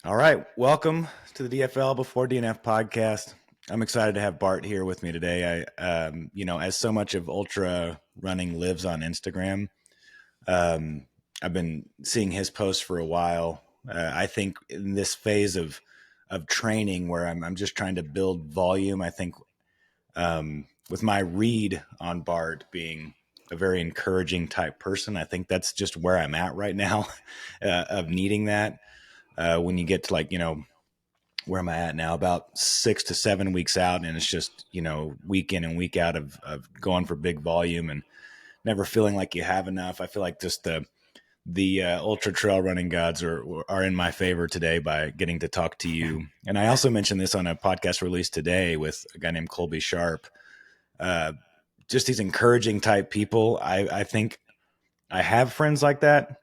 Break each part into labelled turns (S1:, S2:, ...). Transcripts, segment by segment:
S1: All right. Welcome to the DFL Before DNF podcast. I'm excited to have Bart here with me today. As so much of ultra running lives on Instagram, I've been seeing his posts for a while. I think in this phase of training where I'm just trying to build volume, I think with my read on Bart being a very encouraging type person, I think that's just where I'm at right now of needing that. When you get to where am I at now? About 6 to 7 weeks out, and it's just week in and week out of going for big volume and never feeling like you have enough. I feel like just the ultra trail running gods are in my favor today by getting to talk to you. And I also mentioned this on a podcast released today with a guy named Colby Sharp. Just these encouraging type people. I think I have friends like that.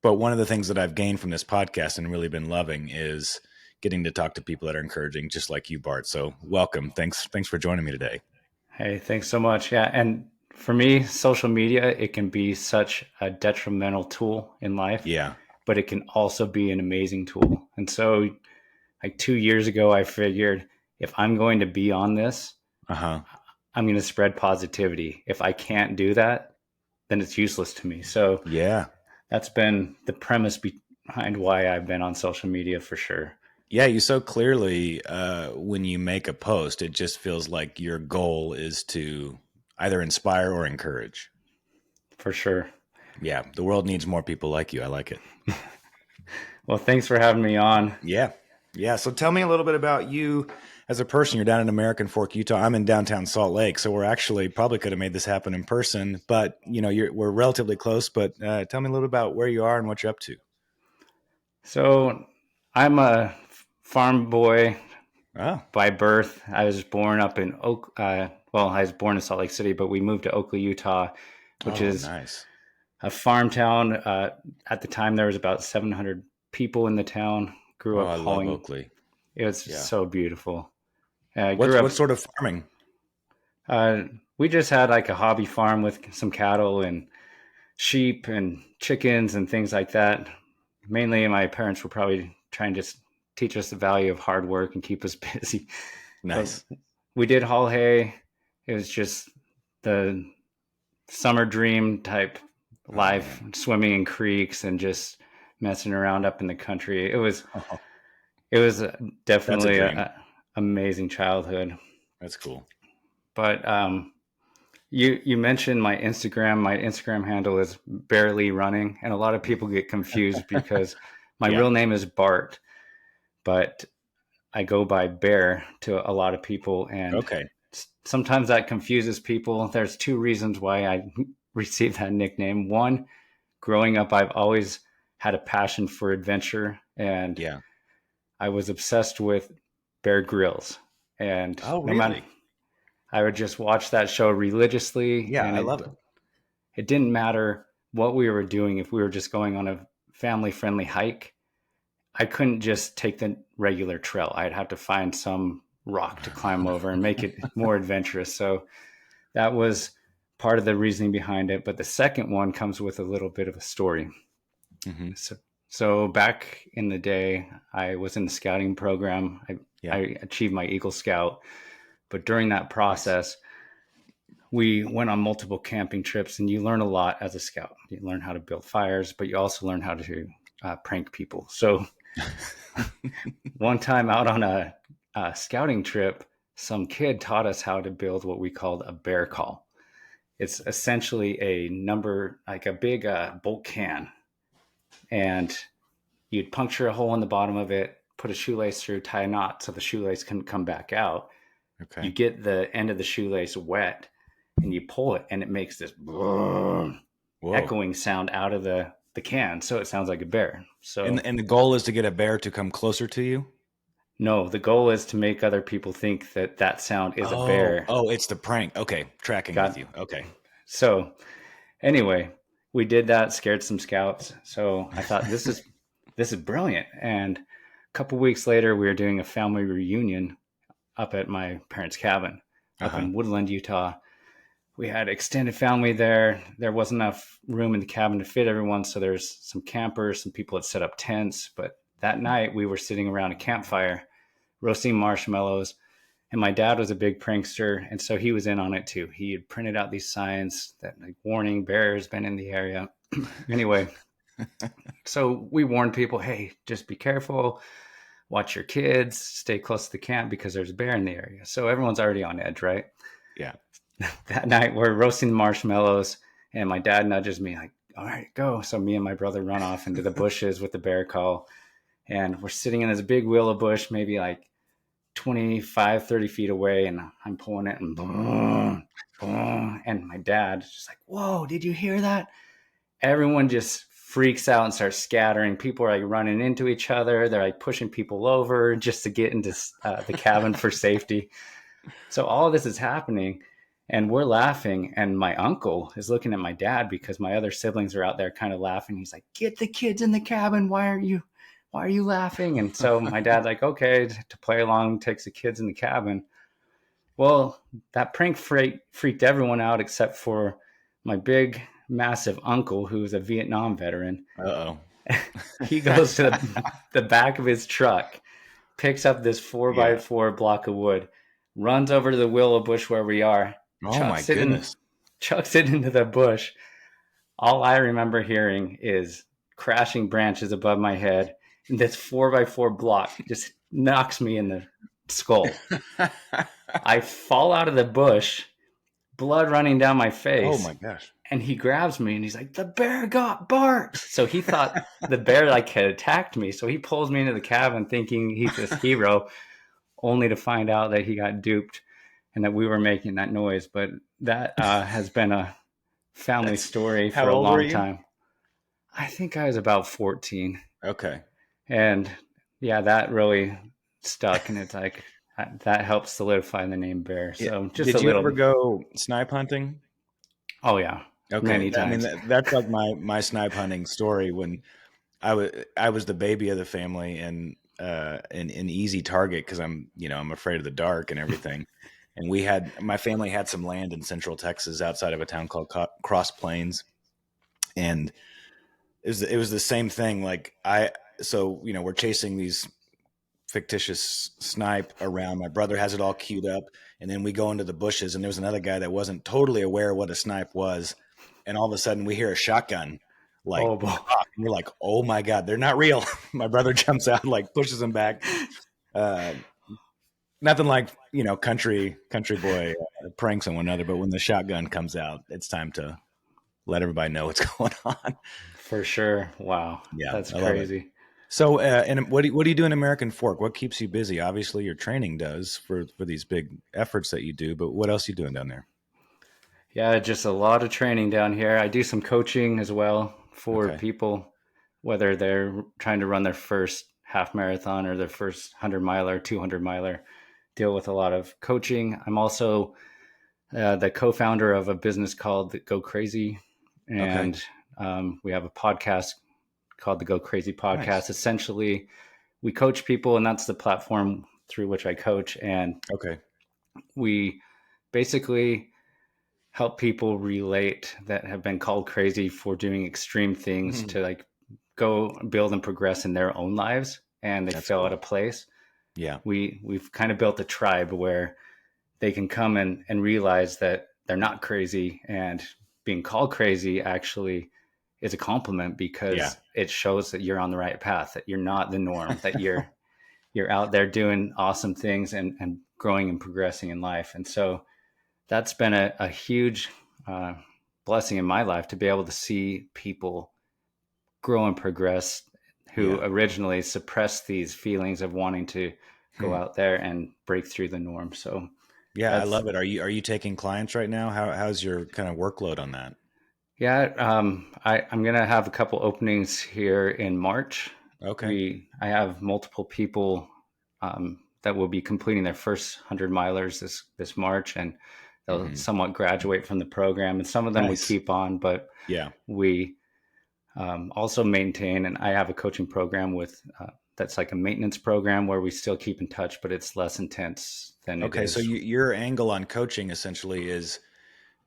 S1: But one of the things that I've gained from this podcast and really been loving is getting to talk to people that are encouraging, just like you, Bart. So welcome. Thanks for joining me today.
S2: Hey, thanks so much. Yeah. And for me, social media, it can be such a detrimental tool in life,
S1: Yeah.
S2: but it can also be an amazing tool. And so, like 2 years ago, I figured if I'm going to be on this, I'm going to spread positivity. If I can't do that, then it's useless to me. So
S1: Yeah.
S2: that's been the premise behind why I've been on social media for sure.
S1: Yeah. You so clearly, when you make a post, it just feels like your goal is to either inspire or encourage.
S2: For sure.
S1: Yeah. The world needs more people like you. I like it.
S2: Well, thanks for having me on.
S1: Yeah. Yeah. So tell me a little bit about you as a person. You're down in American Fork, Utah. I'm in downtown Salt Lake. So we're actually probably could have made this happen in person, but we're relatively close, but tell me a little about where you are and what you're up to.
S2: So I'm a farm boy
S1: Oh,
S2: by birth. I was born up in I was born in Salt Lake City, but we moved to Oakley, Utah, which
S1: oh,
S2: is
S1: nice.
S2: a farm town. At the time, there was about 700 people in the town. Grew
S1: Oh,
S2: up
S1: I love
S2: hauling.
S1: Oakley.
S2: It was
S1: Yeah.
S2: so beautiful. I
S1: What
S2: grew up.
S1: what sort of farming?
S2: Uh, we just had like a hobby farm with some cattle and sheep and chickens and things like that. Mainly, my parents were probably trying to teach us the value of hard work and keep us busy. But
S1: Nice.
S2: we did haul hay. It was just the summer dream type
S1: Oh
S2: life,
S1: man.
S2: swimming in creeks and just messing around up in the country. It was
S1: Oh,
S2: it was
S1: that's a
S2: definitely
S1: dream.
S2: a amazing childhood.
S1: That's cool.
S2: But you mentioned my Instagram. My Instagram handle is barely running, and a lot of people get confused because my
S1: Yeah.
S2: real name is Bart, but I go by Bear to a lot of people, and
S1: Okay.
S2: sometimes that confuses people. There's two reasons why I received that nickname. One, growing up, I've always had a passion for adventure, and
S1: Yeah.
S2: I was obsessed with Bear Grylls. And
S1: Oh,
S2: no matter,
S1: really?
S2: I would just watch that show religiously,
S1: Yeah,
S2: and
S1: I
S2: it
S1: love it.
S2: it didn't matter what we were doing. If we were just going on a family friendly hike, I couldn't just take the regular trail. I'd have to find some rock to climb over and make it more adventurous. So that was part of the reasoning behind it. But the second one comes with a little bit of a story.
S1: Hmm.
S2: So back in the day, I was in the scouting program. I
S1: Yeah.
S2: achieved my Eagle Scout. But during that
S1: Nice.
S2: process, we went on multiple camping trips, and you learn a lot as a scout. You learn how to build fires, but you also learn how to prank people. So one time out on a scouting trip, some kid taught us how to build what we called a bear call. It's essentially a number, like a big bolt can, and you'd puncture a hole in the bottom of it, put a shoelace through, tie a knot so the shoelace couldn't come back out. You
S1: Okay.
S2: get the end of the shoelace wet, and you pull it, and it makes this
S1: Whoa.
S2: echoing sound out of the can, so it sounds like a bear.
S1: And
S2: So
S1: and the goal is to get a bear to come closer to you?
S2: no, the goal is to make other people think that that sound is a
S1: Oh,
S2: bear.
S1: oh, it's the prank. Okay, tracking with
S2: Got
S1: you. Okay.
S2: so anyway, we did that, scared some scouts. So I thought this is brilliant. And a couple weeks later, we were doing a family reunion up at my parents' cabin up
S1: Uh-huh.
S2: in Woodland, Utah. We had extended family there. There wasn't enough room in the cabin to fit everyone, so there's some campers, some people had set up tents, but that night we were sitting around a campfire roasting marshmallows, and my dad was a big prankster, and so he was in on it too. He had printed out these signs that like warning bears been in the area. Anyway, so we warned people, hey, just be careful, watch your kids, stay close to the camp because there's a bear in the area. So everyone's already on edge, right?
S1: Yeah.
S2: That night we're roasting marshmallows, and my dad nudges me like, all right, go. So me and my brother run off into the bushes with the bear call, and we're sitting in this big willow bush, maybe like 25, 30 feet away, and I'm pulling it, and boom, boom. And my dad's just like, whoa, did you hear that? Everyone just freaks out and starts scattering. People are like running into each other. They're like pushing people over just to get into the cabin for safety. So all of this is happening, and we're laughing. And my uncle is looking at my dad because my other siblings are out there kind of laughing. He's like, get the kids in the cabin. Why are you laughing? And so my dad's like, okay, to play along, takes the kids in the cabin. Well, that prank freaked everyone out except for my big, massive uncle, who's a Vietnam veteran.
S1: Uh-oh.
S2: He goes to the back of his truck, picks up this 4x4 block of wood, runs over to the willow bush where we are.
S1: Oh my goodness.
S2: Chucks it into the bush. All I remember hearing is crashing branches above my head. And this 4x4 block just knocks me in the skull. I fall out of the bush, blood running down my face.
S1: Oh my gosh.
S2: And he grabs me and he's like, the bear got Bart. So he thought the bear like had attacked me. So he pulls me into the cabin thinking he's this hero, only to find out that he got duped and that we were making that noise. But that has been a family story for a long time. I think I was about 14.
S1: Okay.
S2: And yeah, that really stuck. And it's like, that helps solidify the name bear. So just
S1: Did you ever go snipe hunting?
S2: Oh yeah.
S1: Okay.
S2: Many times.
S1: I mean, that's like my snipe hunting story. When I was the baby of the family and an easy target because I'm afraid of the dark and everything. And my family had some land in Central Texas outside of a town called Cross Plains, and it was the same thing. Like we're chasing these fictitious snipe around. My brother has it all queued up, and then we go into the bushes, and there was another guy that wasn't totally aware what a snipe was, and all of a sudden we hear a shotgun, like,
S2: oh, boy.
S1: And we're like, oh my god, they're not real. My brother jumps out, like pushes him back. Nothing like country boy pranks on one another, but when the shotgun comes out, it's time to let everybody know what's going on.
S2: For sure. Wow.
S1: Yeah,
S2: that's crazy.
S1: So, and what do you do in American Fork? What keeps you busy? Obviously, your training does for these big efforts that you do, but what else are you doing down there?
S2: Yeah, just a lot of training down here. I do some coaching as well for people, whether they're trying to run their first half marathon or their first 100-miler, 200-miler. Deal with a lot of coaching. I'm also the co-founder of a business called Go Crazy, and we have a podcast called the Go Crazy Podcast. Nice. Essentially, we coach people, and that's the platform through which I coach. And we basically help people relate that have been called crazy for doing extreme things to like go build and progress in their own lives, and they fell out of place. Yeah, we've kind of built a tribe where they can come and realize that they're not crazy, and being called crazy actually is a compliment because it shows that you're on the right path, that you're not the norm, that you're out there doing awesome things and growing and progressing in life. And so that's been a huge blessing in my life to be able to see people grow and progress who originally suppressed these feelings of wanting to go out there and break through the norm. So
S1: yeah, I love it. Are you taking clients right now? How's your kind of workload on that?
S2: Yeah, I'm going to have a couple openings here in March. Okay. I have multiple people that will be completing their first 100-milers this March, and they'll somewhat graduate from the program. And some of them we keep on, but we also maintain, and I have a coaching program that's like a maintenance program where we still keep in touch, but it's less intense than it is.
S1: So your angle on coaching essentially is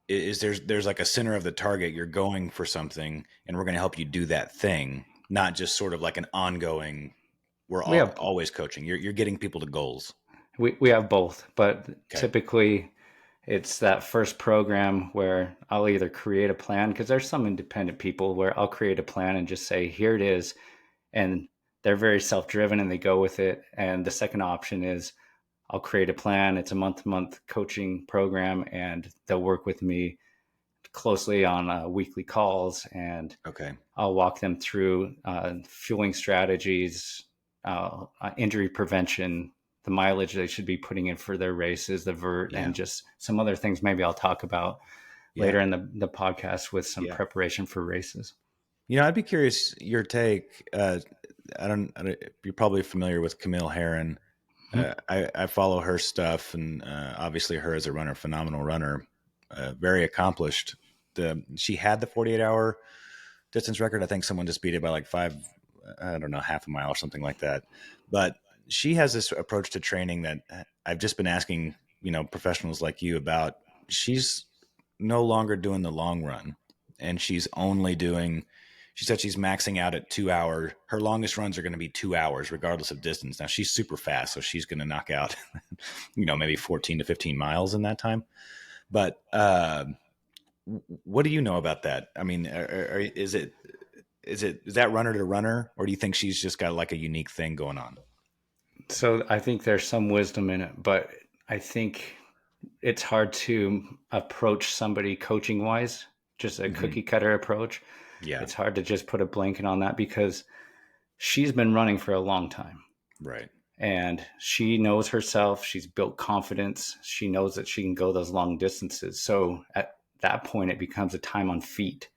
S1: there's like a center of the target. You're going for something, and we're going to help you do that thing, not just sort of like an ongoing we're
S2: We have
S1: always coaching? You're getting people to goals.
S2: we have both, but
S1: Okay.
S2: typically it's that first program where I'll either create a plan, because there's some independent people where I'll create a plan and just say, here it is. And they're very self-driven and they go with it. And the second option is I'll create a plan. It's a month-to-month coaching program, and they'll work with me closely on weekly calls, and
S1: Okay.
S2: I'll walk them through fueling strategies, injury prevention, the mileage they should be putting in for their races, the vert,
S1: Yeah.
S2: and just some other things maybe I'll talk about
S1: Yeah.
S2: later in the podcast with some
S1: Yeah.
S2: preparation for races.
S1: I'd be curious your take. I don't. You're probably familiar with Camille Heron.
S2: Mm-hmm.
S1: I follow her stuff, and obviously her as a runner, phenomenal runner, very accomplished. She had the 48-hour distance record. I think someone just beat it by like I don't know, half a mile or something like that. But she has this approach to training that I've just been asking, professionals like you about. She's no longer doing the long run, and she's only doing. She said she's maxing out at 2 hours. Her longest runs are going to be 2 hours, regardless of distance. Now she's super fast, so she's going to knock out, maybe 14 to 15 miles in that time. But what do you know about that? I mean, is that runner to runner, or do you think she's just got like a unique thing going on?
S2: So I think there's some wisdom in it, but I think it's hard to approach somebody coaching wise, just a
S1: Mm-hmm.
S2: cookie cutter approach.
S1: Yeah.
S2: It's hard to just put a blanket on that because she's been running for a long time
S1: Right.
S2: and she knows herself. She's built confidence. She knows that she can go those long distances. So at that point, it becomes a time on feet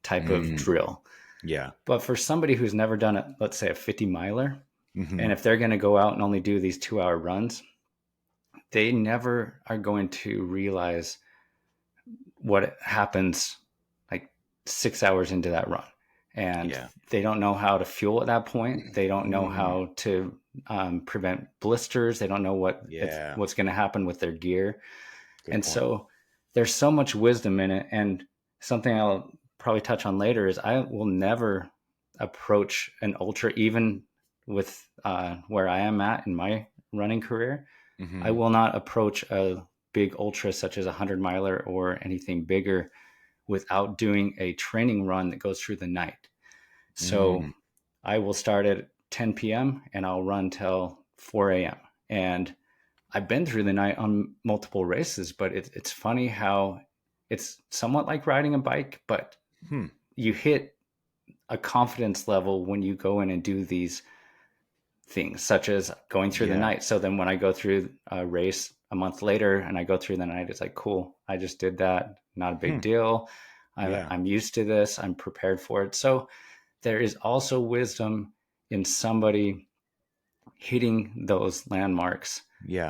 S2: type of drill.
S1: Yeah.
S2: But for somebody who's never done it, let's say a 50 miler,
S1: Mm-hmm.
S2: and if they're going to go out and only do these 2 hour runs, they never are going to realize what happens like 6 hours into that run. And
S1: Yeah.
S2: they don't know how to fuel at that point. They don't know how to prevent blisters. They don't know what's going to happen with their gear.
S1: Good
S2: And
S1: point.
S2: so there's so much wisdom in it. And something I'll probably touch on later is I will never approach an ultra, even with where I am at in my running career.
S1: Mm-hmm.
S2: I will not approach a big ultra such as a 100 miler or anything bigger without doing a training run that goes through the night. So I will start at 10 p.m. and I'll run till 4 a.m. And I've been through the night on multiple races, but it's funny how it's somewhat like riding a bike, but you hit a confidence level when you go in and do these things, such as going through the night. So then when I go through a race a month later and I go through the night, it's like, cool, I just did that. Not a big deal. I'm used to this. I'm prepared for it. So there is also wisdom in somebody hitting those landmarks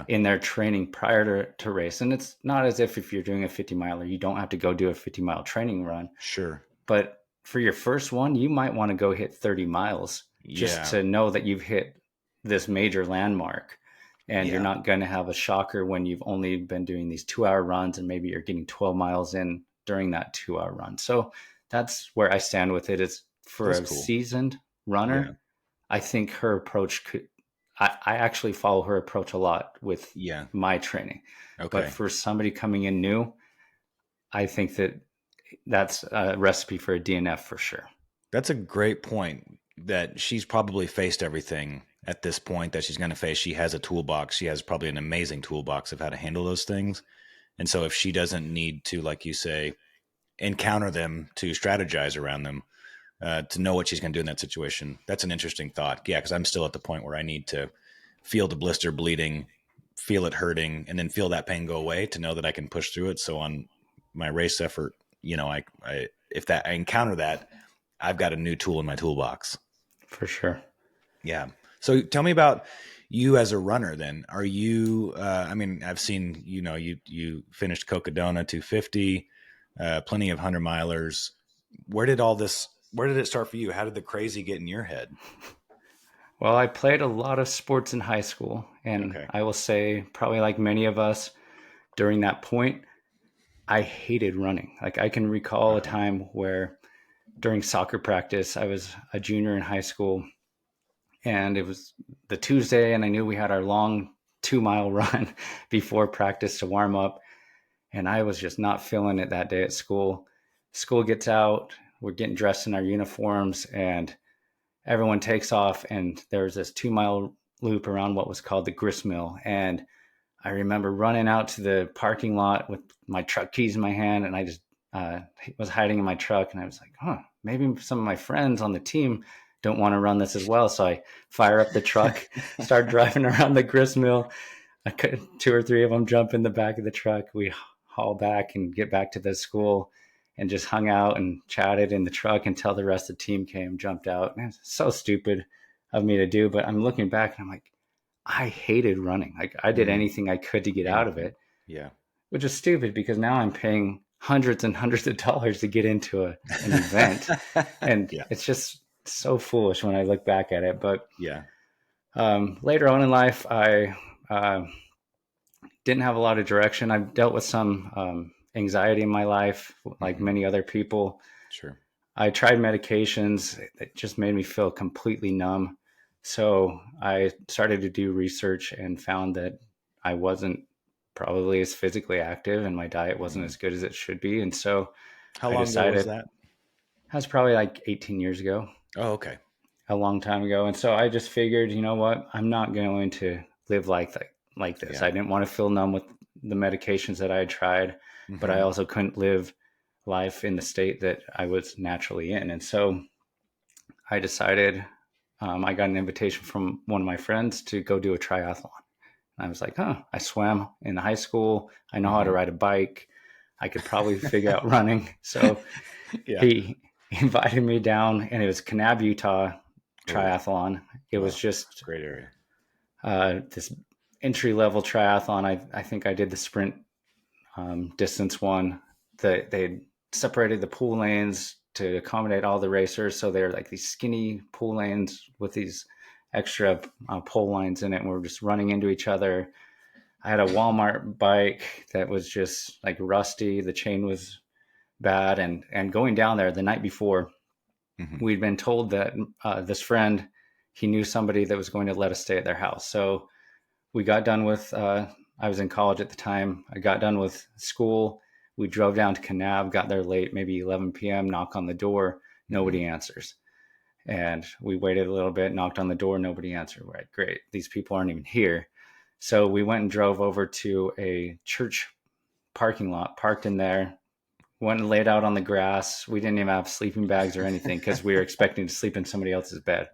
S2: in their training prior to race. And it's not as if you're doing a 50 miler, you don't have to go do a 50-mile training run.
S1: Sure.
S2: But for your first one, you might want to go hit 30 miles just to know that you've hit this major landmark. And you're not going to have a shocker when you've only been doing these 2-hour runs and maybe you're getting 12 miles in during that 2-hour run. So that's where I stand with it. Is for
S1: That's
S2: a
S1: cool.
S2: seasoned runner, I think her approach I actually follow her approach a lot with my training.
S1: Okay.
S2: But for somebody coming in new, I think that's a recipe for a DNF for sure.
S1: That's a great point, that she's probably faced everything at this point that she's going to face. She has a toolbox. She has probably an amazing toolbox of how to handle those things. And so if she doesn't need to, like you say, encounter them to strategize around them, to know what she's going to do in that situation, that's an interesting thought. Yeah, because I'm still at the point where I need to feel the blister bleeding, feel it hurting, and then feel that pain go away to know that I can push through it. So on my race effort, if I encounter that, I've got a new tool in my toolbox.
S2: For sure.
S1: Yeah. So tell me about you as a runner then. Are you, I've seen, you finished Cocodona 250, plenty of 100-milers. Where did it start for you? How did the crazy get in your head?
S2: Well, I played a lot of sports in high school, and I will say, probably like many of us during that point, I hated running. Like I can recall a time where during soccer practice, I was a junior in high school, and it was the Tuesday, and I knew we had our long 2-mile run before practice to warm up. And I was just not feeling it that day at school. School gets out, we're getting dressed in our uniforms, and everyone takes off. And there's this 2-mile loop around what was called the grist mill. And I remember running out to the parking lot with my truck keys in my hand, and I just was hiding in my truck. And I was like, maybe some of my friends on the team don't want to run this as well. So I fire up the truck, start driving around the grist mill. 2 or 3 of them jump in the back of the truck. We haul back and get back to the school and just hung out and chatted in the truck until the rest of the team came, jumped out. Man, it's so stupid of me to do, but I'm looking back and I'm like, I hated running. Like I did anything I could to get out of it.
S1: Yeah.
S2: Which is stupid because now I'm paying hundreds and hundreds of dollars to get into an event. And it's just so foolish when I look back at it. But later on in life, I didn't have a lot of direction. I've dealt with some anxiety in my life, like many other people.
S1: Sure.
S2: I tried medications that just made me feel completely numb. So I started to do research and found that I wasn't probably as physically active and my diet wasn't as good as it should be. And so
S1: how long ago was that?
S2: That was probably like 18 years ago.
S1: Oh, okay.
S2: A long time ago. And so I just figured, you know what? I'm not going to live like this. Yeah. I didn't want to feel numb with the medications that I had tried, but I also couldn't live life in the state that I was naturally in. And so I decided, I got an invitation from one of my friends to go do a triathlon. And I was like, I swam in high school. I know how to ride a bike. I could probably figure out running. So he invited me down, and it was Kanab, Utah triathlon. It was just
S1: great area.
S2: This entry-level triathlon. I think I did the sprint distance one. They separated the pool lanes to accommodate all the racers. So they're like these skinny pool lanes with these extra pole lines in it. And we're just running into each other. I had a Walmart bike that was just like rusty. The chain was bad. And going down there the night before, we'd been told that this friend, he knew somebody that was going to let us stay at their house. So we got done with, I was in college at the time. I got done with school. We drove down to Kanab, got there late, maybe 11 p.m., knock on the door, nobody answers. And we waited a little bit, knocked on the door, nobody answered. We're like, great, these people aren't even here. So we went and drove over to a church parking lot, parked in there, went and laid out on the grass. We didn't even have sleeping bags or anything because we were expecting to sleep in somebody else's bed.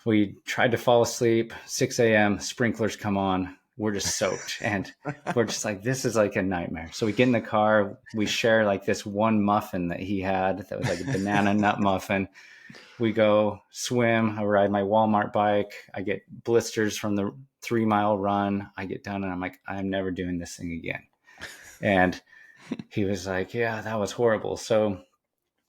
S2: We tried to fall asleep, 6 a.m., sprinklers come on. We're just soaked, and we're just like, this is like a nightmare. So we get in the car, we share like this one muffin that he had that was like a banana nut muffin. We go swim. I ride my Walmart bike. I get blisters from the 3-mile run. I get done and I'm like, I'm never doing this thing again. And he was like, yeah, that was horrible. So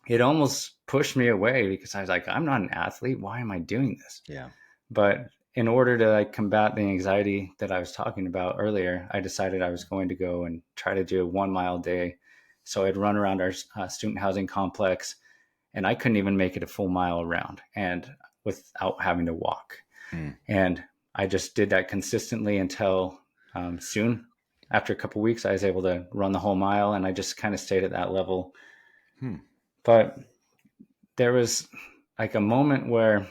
S2: it almost pushed me away because I was like, I'm not an athlete. Why am I doing this?
S1: Yeah.
S2: But in order to like combat the anxiety that I was talking about earlier, I decided I was going to go and try to do a 1-mile day. So I'd run around our student housing complex, and I couldn't even make it a full mile around and without having to walk. And I just did that consistently until soon after a couple of weeks, I was able to run the whole mile, and I just kind of stayed at that level. But there was like a moment where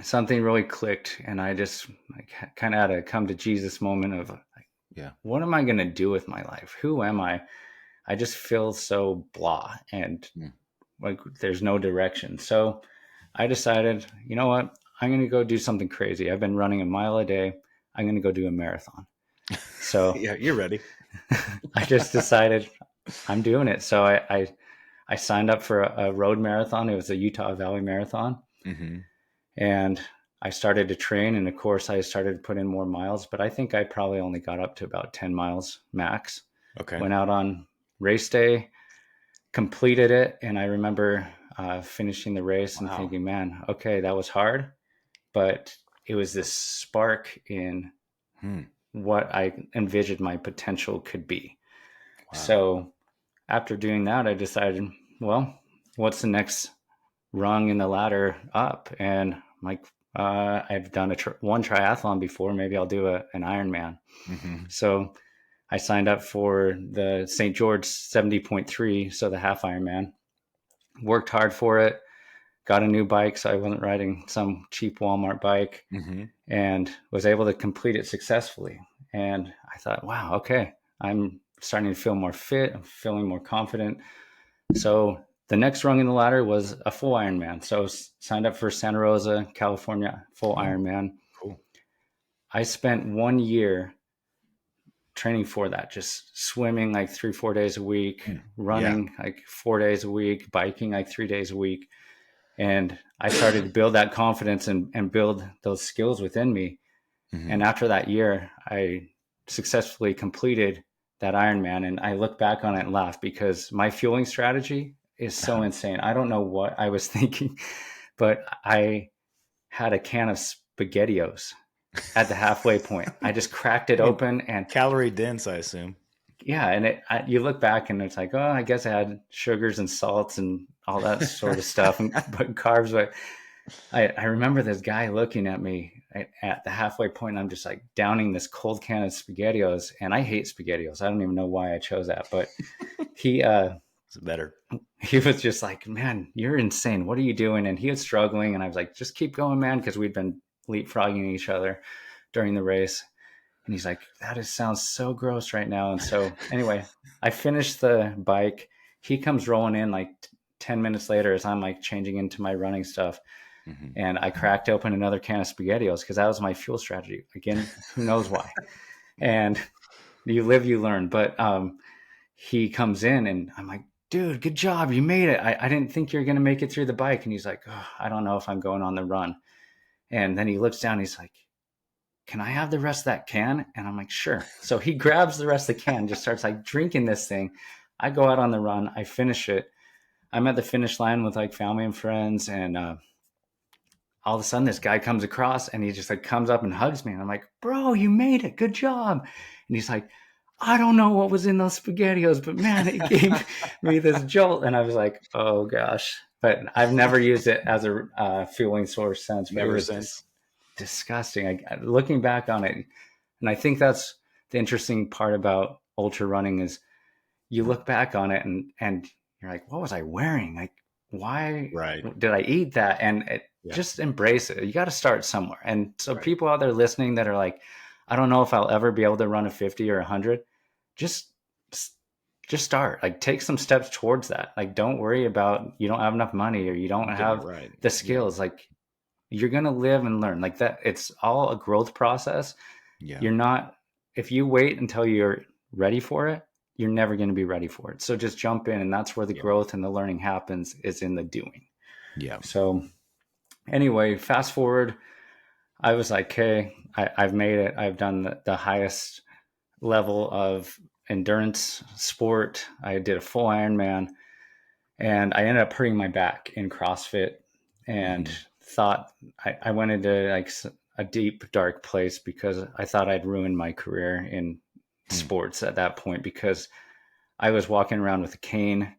S2: something really clicked, and I just like kind of had a come to Jesus moment of like, what am I going to do with my life? Who am I? I just feel so blah, and like there's no direction. So I decided, you know what? I'm going to go do something crazy. I've been running a mile a day. I'm going to go do a marathon. So
S1: yeah, you're ready.
S2: I just decided I'm doing it. So I signed up for a road marathon. It was a Utah Valley Marathon. And I started to train. And of course, I started to put in more miles. But I think I probably only got up to about 10 miles max.
S1: Okay.
S2: Went out on race day, completed it. And I remember finishing the race and thinking, man, okay, that was hard. But it was this spark in what I envisioned my potential could be. So after doing that, I decided, well, what's the next rung in the ladder up? And I'm like, I've done one triathlon before. Maybe I'll do an Ironman.
S1: Mm-hmm.
S2: So I signed up for the St. George 70.3, so the half Ironman. Worked hard for it. Got a new bike, so I wasn't riding some cheap Walmart bike,
S1: Mm-hmm.
S2: and was able to complete it successfully. And I thought, wow, okay, I'm starting to feel more fit. I'm feeling more confident. So the next rung in the ladder was a full Ironman. So signed up for Santa Rosa, California, full
S1: Oh,
S2: Ironman.
S1: cool.
S2: I spent 1 year training for that, just swimming like 3-4 days a week,
S1: Yeah.
S2: running like 4 days a week, biking like 3 days a week. And I started to build that confidence and build those skills within me.
S1: Mm-hmm.
S2: And after that year, I successfully completed that Ironman. And I look back on it and laugh because my fueling strategy is so insane. I don't know what I was thinking, but I had a can of SpaghettiOs at the halfway point. I just cracked it
S1: I mean,
S2: open, and
S1: calorie dense, I assume.
S2: yeah, and you look back and it's like, oh, I guess I had sugars and salts and all that sort of stuff, and but carbs. But I remember this guy looking at me at the halfway point, and I'm just like downing this cold can of SpaghettiOs, and I hate SpaghettiOs. I don't even know why I chose that, but he
S1: It's better.
S2: he was just like, man, you're insane. What are you doing? And he was struggling, and I was like, just keep going, man, because we'd been leapfrogging each other during the race. And he's like, sounds so gross right now. And so anyway, I finished the bike. He comes rolling in like 10 minutes later as I'm like changing into my running stuff.
S1: Mm-hmm.
S2: And I cracked open another can of SpaghettiOs because that was my fuel strategy. Again, who knows why? And you live, you learn. But he comes in and I'm like, dude, good job. You made it. I didn't think you were going to make it through the bike. And he's like, oh, I don't know if I'm going on the run. And then he looks down. He's like, can I have the rest of that can? And I'm like, sure. So he grabs the rest of the can, just starts like drinking this thing. I go out on the run. I finish it. I'm at the finish line with like family and friends. And all of a sudden this guy comes across and he just like comes up and hugs me. And I'm like, bro, you made it. Good job. And he's like, I don't know what was in those SpaghettiOs, but man, it gave me this jolt. And I was like, oh gosh. But I've never used it as a fueling source since. But
S1: Never
S2: it was
S1: since.
S2: disgusting. Looking back on it, and I think that's the interesting part about ultra running is you look back on it and you're like, what was I wearing? Like, why did I eat that? And just embrace it. You got to start somewhere. And so people out there listening that are like, I don't know if I'll ever be able to run a 50 or 100, just start. Like, take some steps towards that. Like, don't worry about you don't have enough money or you don't have the skills. Like, you're going to live and learn like that. It's all a growth process. You're not, if you wait until you're ready for it, you're never going to be ready for it. So just jump in. And that's where the growth and the learning happens, is in the doing.
S1: Yeah.
S2: So anyway, fast forward, I was like, okay, I've made it. I've done the highest level of endurance sport. I did a full Ironman, and I ended up hurting my back in CrossFit, and thought I went into like a deep, dark place because I thought I'd ruined my career in sports at that point, because I was walking around with a cane.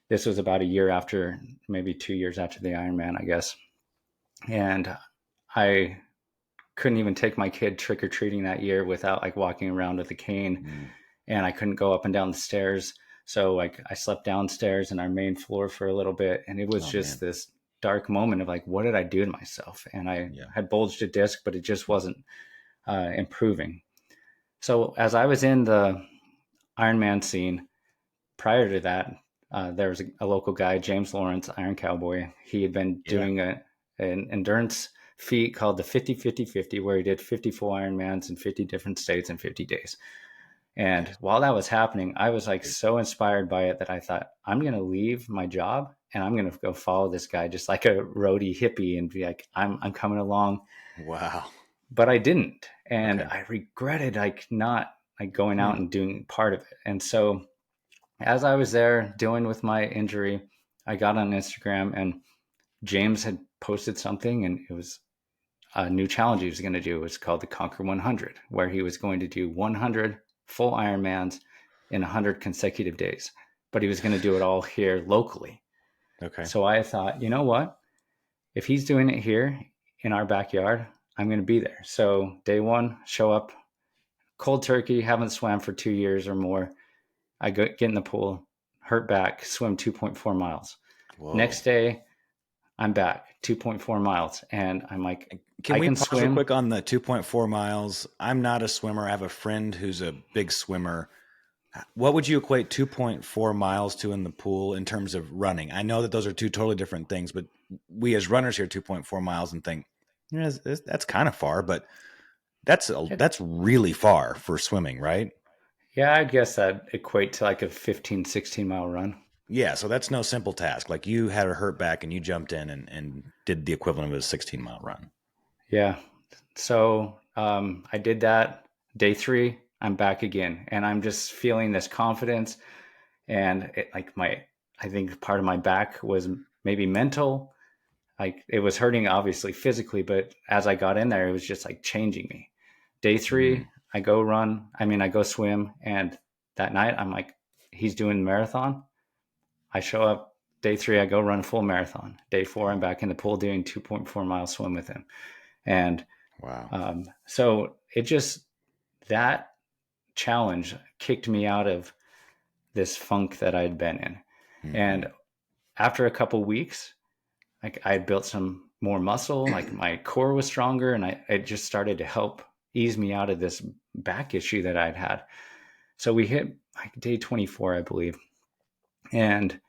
S2: This was about a year after, maybe 2 years after the Ironman, I guess. And I couldn't even take my kid trick-or-treating that year without like walking around with a cane. And I couldn't go up and down the stairs. So like I slept downstairs in our main floor for a little bit. And it was this dark moment of like, what did I do to myself? And I had bulged a disc, but it just wasn't improving. So as I was in the Ironman scene, prior to that, there was a local guy, James Lawrence, Iron Cowboy. He had been doing an endurance feat called the 50-50-50, where he did 50 full Ironmans in 50 different states in 50 days. And while that was happening, I was like so inspired by it that I thought, I'm going to leave my job and I'm going to go follow this guy just like a roadie hippie and be like, I'm coming along.
S1: Wow.
S2: But I didn't. And I regretted like not like going out and doing part of it. And so as I was there dealing with my injury, I got on Instagram and James had posted something, and it was a new challenge he was going to do. It was called the Conquer 100, where he was going to do 100 full Ironmans in 100 consecutive days, but he was going to do it all here locally.
S1: Okay.
S2: So I thought, you know what? If he's doing it here in our backyard, I'm going to be there. So day one, show up, cold turkey, haven't swam for 2 years or more. I get in the pool, hurt back, swim 2.4 miles.
S1: Whoa.
S2: Next day, I'm back 2.4 miles. And I'm like,
S1: Can
S2: I
S1: we
S2: can
S1: pause real
S2: swim.
S1: quick on the 2.4 miles? I'm not a swimmer. I have a friend who's a big swimmer. What would you equate 2.4 miles to in the pool in terms of running? I know that those are two totally different things, but we as runners hear 2.4 miles and think, yeah, that's kind of far, but that's really far for swimming, right?
S2: Yeah, I guess that equate to like a 15, 16 mile run.
S1: Yeah, so that's no simple task. Like you had a hurt back and you jumped in and did the equivalent of a 16-mile run.
S2: Yeah. So I did that. Day 3, I'm back again. And I'm just feeling this confidence. And I think part of my back was maybe mental. Like it was hurting obviously physically, but as I got in there, it was just like changing me. Day 3,
S1: Mm.
S2: I go run. I go swim. And that night, I'm like, he's doing the marathon. I show up. Day 3, I go run a full marathon. Day 4, I'm back in the pool doing 2.4 mile swim with him. And
S1: Wow.
S2: so it just, that challenge kicked me out of this funk that I'd been in.
S1: Mm-hmm.
S2: And after a couple weeks, like I had built some more muscle, like my core was stronger, and it just started to help ease me out of this back issue that I'd had. So we hit like day 24, I believe. And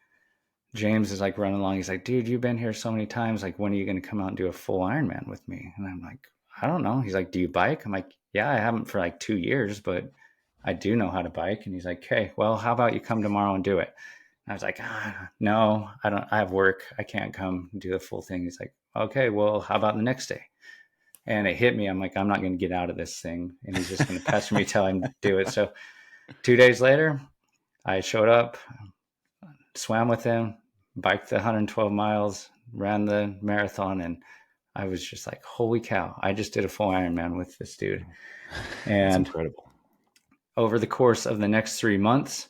S2: James is like running along. He's like, dude, you've been here so many times. Like, when are you going to come out and do a full Ironman with me? And I'm like, I don't know. He's like, do you bike? I'm like, yeah, I haven't for like 2 years, but I do know how to bike. And he's like, okay, well, how about you come tomorrow and do it? And I was like, no, I don't. I have work. I can't come do the full thing. He's like, okay, well, how about the next day? And it hit me. I'm like, I'm not going to get out of this thing. And he's just going to pester me till I do it. So 2 days later, I showed up, swam with him, biked the 112 miles, ran the marathon, and I was just like, holy cow, I just did a full Ironman with this dude.
S1: That's
S2: And
S1: incredible.
S2: over the course of the next 3 months,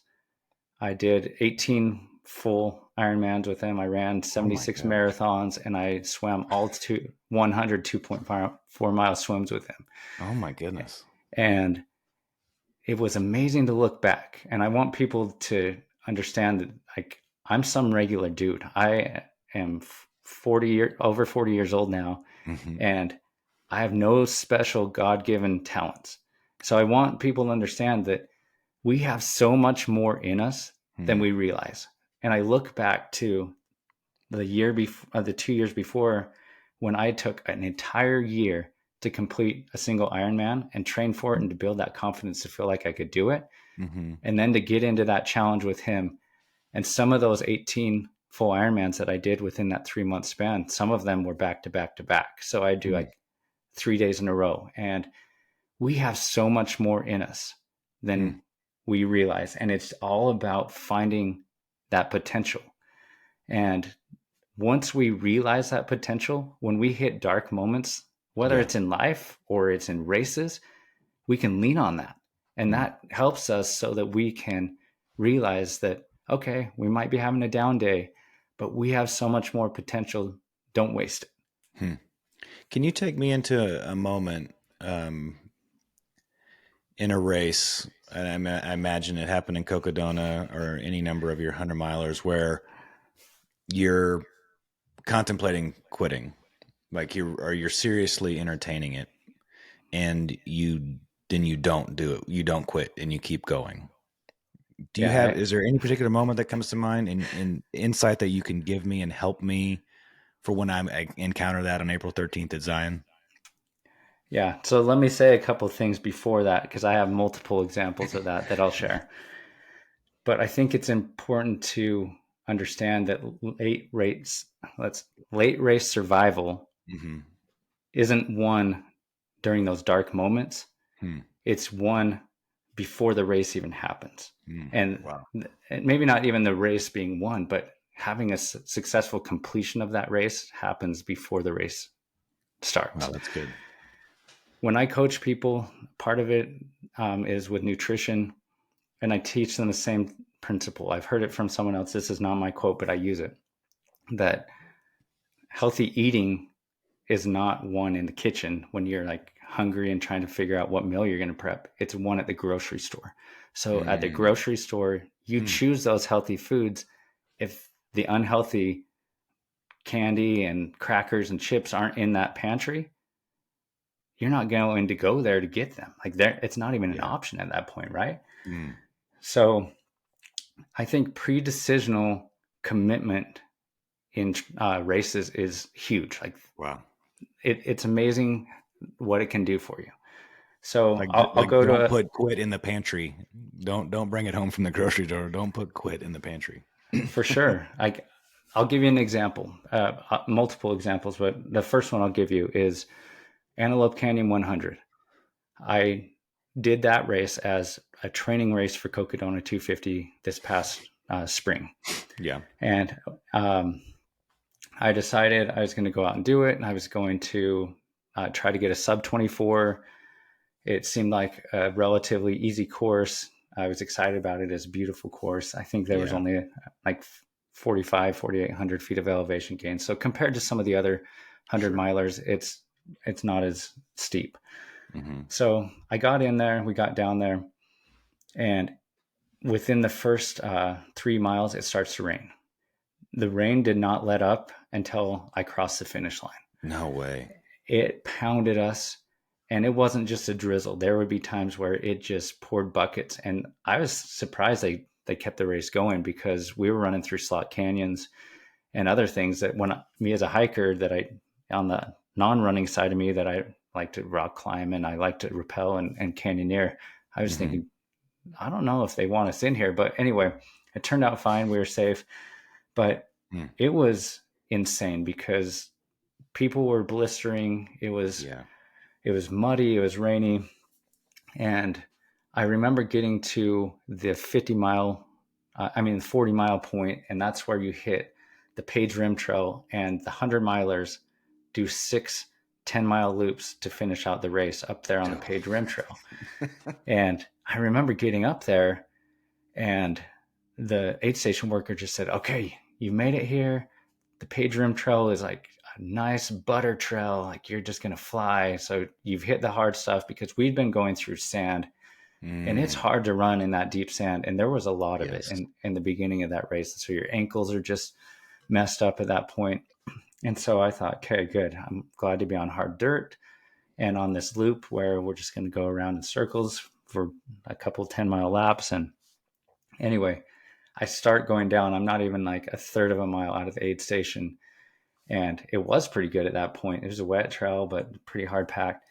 S2: I did 18 full Ironmans with him. I ran
S1: Oh my
S2: 76
S1: gosh.
S2: marathons, and I swam all 100 2.4 mile swims with him.
S1: Oh my goodness.
S2: And it was amazing to look back. And I want people to understand that, like, I'm some regular dude. I am over 40 years old now,
S1: Mm-hmm.
S2: and I have no special God-given talents. So I want people to understand that we have so much more in us than we realize. And I look back to the year before, the 2 years before, when I took an entire year to complete a single Ironman and train for it and to build that confidence to feel like I could do it.
S1: Mm-hmm.
S2: And then to get into that challenge with him. And some of those 18 full Ironmans that I did within that 3 month span, some of them were back to back to back. So I do like 3 days in a row. And we have so much more in us than we realize. And it's all about finding that potential. And once we realize that potential, when we hit dark moments, whether
S1: Yeah.
S2: it's in life or it's in races, we can lean on that. And that helps us so that we can realize that, okay, we might be having a down day, but we have so much more potential. Don't waste it.
S1: Hmm. Can you take me into a moment in a race? And I imagine it happened in Cocodona or any number of your 100 milers where you're contemplating quitting, like you're seriously entertaining it, and you don't do it, you don't quit, and you keep going.
S2: Yeah.
S1: Is there any particular moment that comes to mind in insight that you can give me and help me for when I encounter that on April 13th at Zion?
S2: Yeah. So let me say a couple of things before that, because I have multiple examples of that I'll share. But I think it's important to understand that late race survival
S1: Mm-hmm.
S2: isn't won during those dark moments.
S1: Hmm.
S2: It's won before the race even happens.
S1: Hmm.
S2: And
S1: Wow.
S2: maybe not even the race being won, but having a successful completion of that race happens before the race starts.
S1: Wow, that's good.
S2: When I coach people, part of it is with nutrition, and I teach them the same principle. I've heard it from someone else. This is not my quote, but I use it, that healthy eating is not one in the kitchen when you're like hungry and trying to figure out what meal you're going to prep. It's one at the grocery store. So at the grocery store, you choose those healthy foods. If the unhealthy candy and crackers and chips aren't in that pantry, you're not going to go there to get them. Like there, it's not even an option at that point, right? So I think pre-decisional commitment in races is huge. Like,
S1: wow,
S2: it's amazing what it can do for you. So
S1: like,
S2: I'll go
S1: don't
S2: to
S1: put quit in the pantry. Don't bring it home from the grocery store. Don't put quit in the pantry.
S2: for sure. I'll give you an example, multiple examples, but the first one I'll give you is Antelope Canyon 100. I did that race as a training race for Cocodona 250 this past spring.
S1: Yeah.
S2: And I decided I was going to go out and do it. And I was going to try to get a sub 24. It seemed like a relatively easy course. I was excited about it. It's a beautiful course. I think there was only like 4,800 feet of elevation gain. So compared to some of the other 100 milers, it's not as steep. So I got in there, we got down there, and within the first 3 miles, it starts to rain. The rain did not let up until I crossed the finish line.
S1: No way.
S2: It pounded us, and it wasn't just a drizzle. There would be times where it just poured buckets, and I was surprised they kept the race going, because we were running through slot canyons and other things that, when me as a hiker, that I, on the non-running side of me, that I like to rock climb and I like to rappel and canyoneer, I was thinking, I don't know if they want us in here. But anyway, it turned out fine. We were safe. But it was insane because people were blistering. It was muddy. It was rainy. And I remember getting to the 40-mile point, and that's where you hit the Page Rim Trail, and the 100-milers do 6 10-mile loops to finish out the race up there on the Page Rim Trail. And I remember getting up there, and the aid station worker just said, okay, you made it here. The Page Rim Trail is like a nice butter trail. Like, you're just going to fly. So you've hit the hard stuff, because we'd been going through sand, and it's hard to run in that deep sand. And there was a lot of it in the beginning of that race. So your ankles are just messed up at that point. And so I thought, okay, good. I'm glad to be on hard dirt and on this loop where we're just going to go around in circles for a couple 10-mile laps. And anyway, I start going down. I'm not even like a third of a mile out of the aid station. And it was pretty good at that point. It was a wet trail, but pretty hard packed.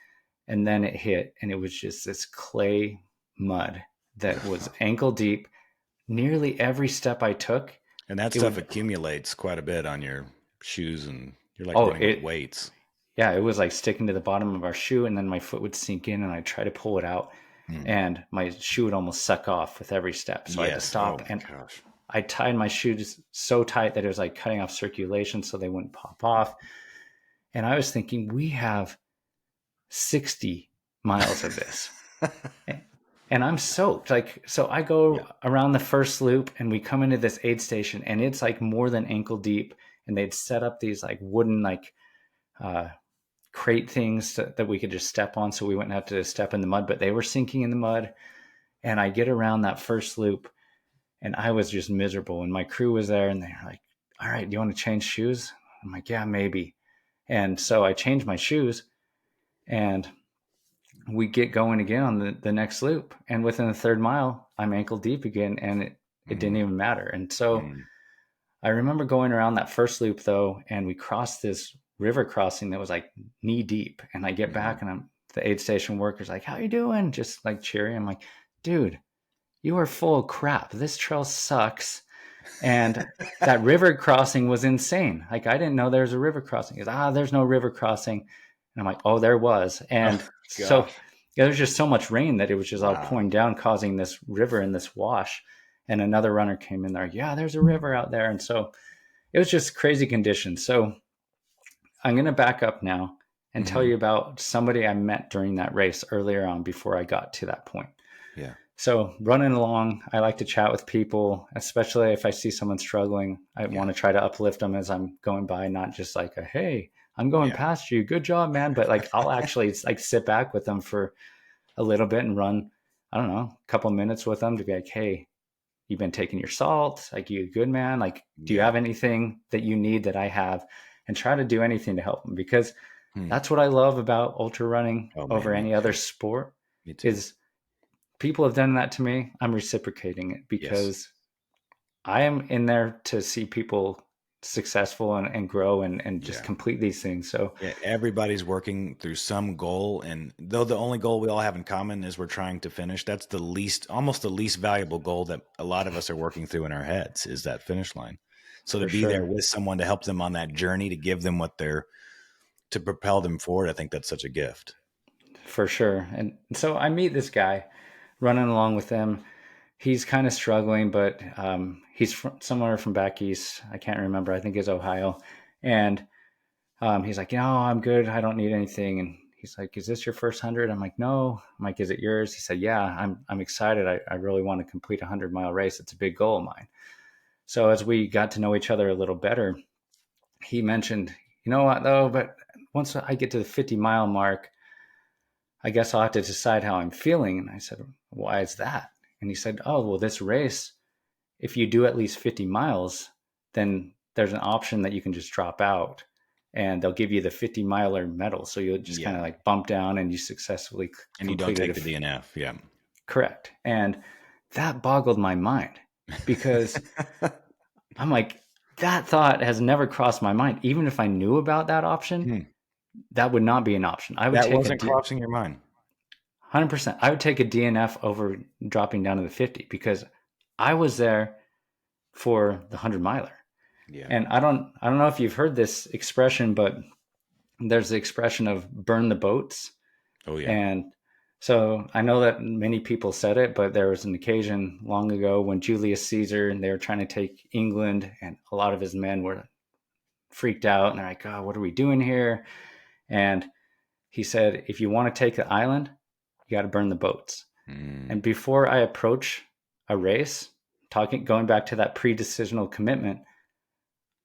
S2: And then it hit, and it was just this clay mud that was ankle deep. Nearly every step I took.
S1: And that stuff accumulates quite a bit on your shoes, and you're like running with weights.
S2: Yeah, it was like sticking to the bottom of our shoe, and then my foot would sink in, and I'd try to pull it out, and my shoe would almost suck off with every step. So I had to stop, I tied my shoes so tight that it was like cutting off circulation so they wouldn't pop off. And I was thinking, we have 60 miles of this. And I'm soaked. Like, so I go around the first loop, and we come into this aid station, and it's like more than ankle deep. And they'd set up these like wooden, like crate things that we could just step on, so we wouldn't have to step in the mud, but they were sinking in the mud. And I get around that first loop, and I was just miserable. And my crew was there, and they're like, all right, do you want to change shoes? I'm like, yeah, maybe. And so I changed my shoes, and we get going again on the next loop. And within the 3rd mile, I'm ankle deep again, and it didn't even matter. And so I remember going around that first loop, though, and we crossed this river crossing that was like knee deep. And I get back, and the aid station worker's like, how you doing? Just like cheering. I'm like, dude, you are full of crap. This trail sucks. And that river crossing was insane. Like, I didn't know there was a river crossing. He goes, there's no river crossing. And I'm like, oh, there was. And so there was just so much rain that it was just all pouring down, causing this river and this wash. And another runner came in there. Yeah, there's a river out there. And so it was just crazy conditions. So I'm going to back up now and tell you about somebody I met during that race earlier on, before I got to that point.
S1: Yeah.
S2: So running along, I like to chat with people, especially if I see someone struggling. I want to try to uplift them as I'm going by, not just like hey, I'm going
S1: Yeah.
S2: past you. Good job, man. But like, I'll actually like sit back with them for a little bit and run, I don't know, a couple minutes with them to be like, hey, you've been taking your salt. Like, you a good man? Like, do you
S1: Yeah.
S2: have anything that you need that I have? And try to do anything to help them, because
S1: Hmm.
S2: that's what I love about ultra running
S1: Oh man,
S2: over
S1: me
S2: any other
S1: too.
S2: sport
S1: Me too.
S2: is people have done that to me. I'm reciprocating it
S1: Yes.
S2: because I am in there to see people successful and grow and just
S1: Yeah.
S2: complete these things. So
S1: Yeah, everybody's working through some goal, and though the only goal we all have in common is we're trying to finish, that's the least, almost the least valuable goal that a lot of us are working through in our heads, is that finish line. So to
S2: for
S1: be there
S2: sure,
S1: with someone to help them on that journey, to give them what they're, to propel them forward, I think that's such a gift.
S2: for sure. And so I meet this guy running along with him. He's kind of struggling, but he's somewhere from back east. I can't remember. I think it's Ohio. And he's like, I'm good. I don't need anything. And he's like, is this your first 100? I'm like, no. I'm like, is it yours? He said, yeah, I'm excited. I really want to complete a 100-mile race. It's a big goal of mine. So as we got to know each other a little better, he mentioned, you know what, though, but once I get to the 50-mile mark, I guess I'll have to decide how I'm feeling. And I said, why is that? And he said, oh, well, this race, if you do at least 50 miles, then there's an option that you can just drop out and they'll give you the 50-miler medal. So you'll just kind
S1: Yeah.
S2: of like bump down and you successfully
S1: And you don't
S2: completed
S1: take
S2: it.
S1: the DNF. Yeah.
S2: Correct. And that boggled my mind because I'm like, that thought has never crossed my mind. Even if I knew about that option,
S1: Hmm.
S2: that would not be an option. I would
S1: That
S2: take a
S1: wasn't crossing your mind.
S2: 100%. I would take a DNF over dropping down to the 50 because I was there for the 100-miler.
S1: Yeah.
S2: And I don't know if you've heard this expression, but there's the expression of burn the boats.
S1: Oh yeah.
S2: And so I know that many people said it, but there was an occasion long ago when Julius Caesar and they were trying to take England, and a lot of his men were freaked out and they're like, oh, what are we doing here? And he said, if you want to take the island, you got to burn the boats.
S1: Mm.
S2: And before I approach a race, going back to that pre-decisional commitment,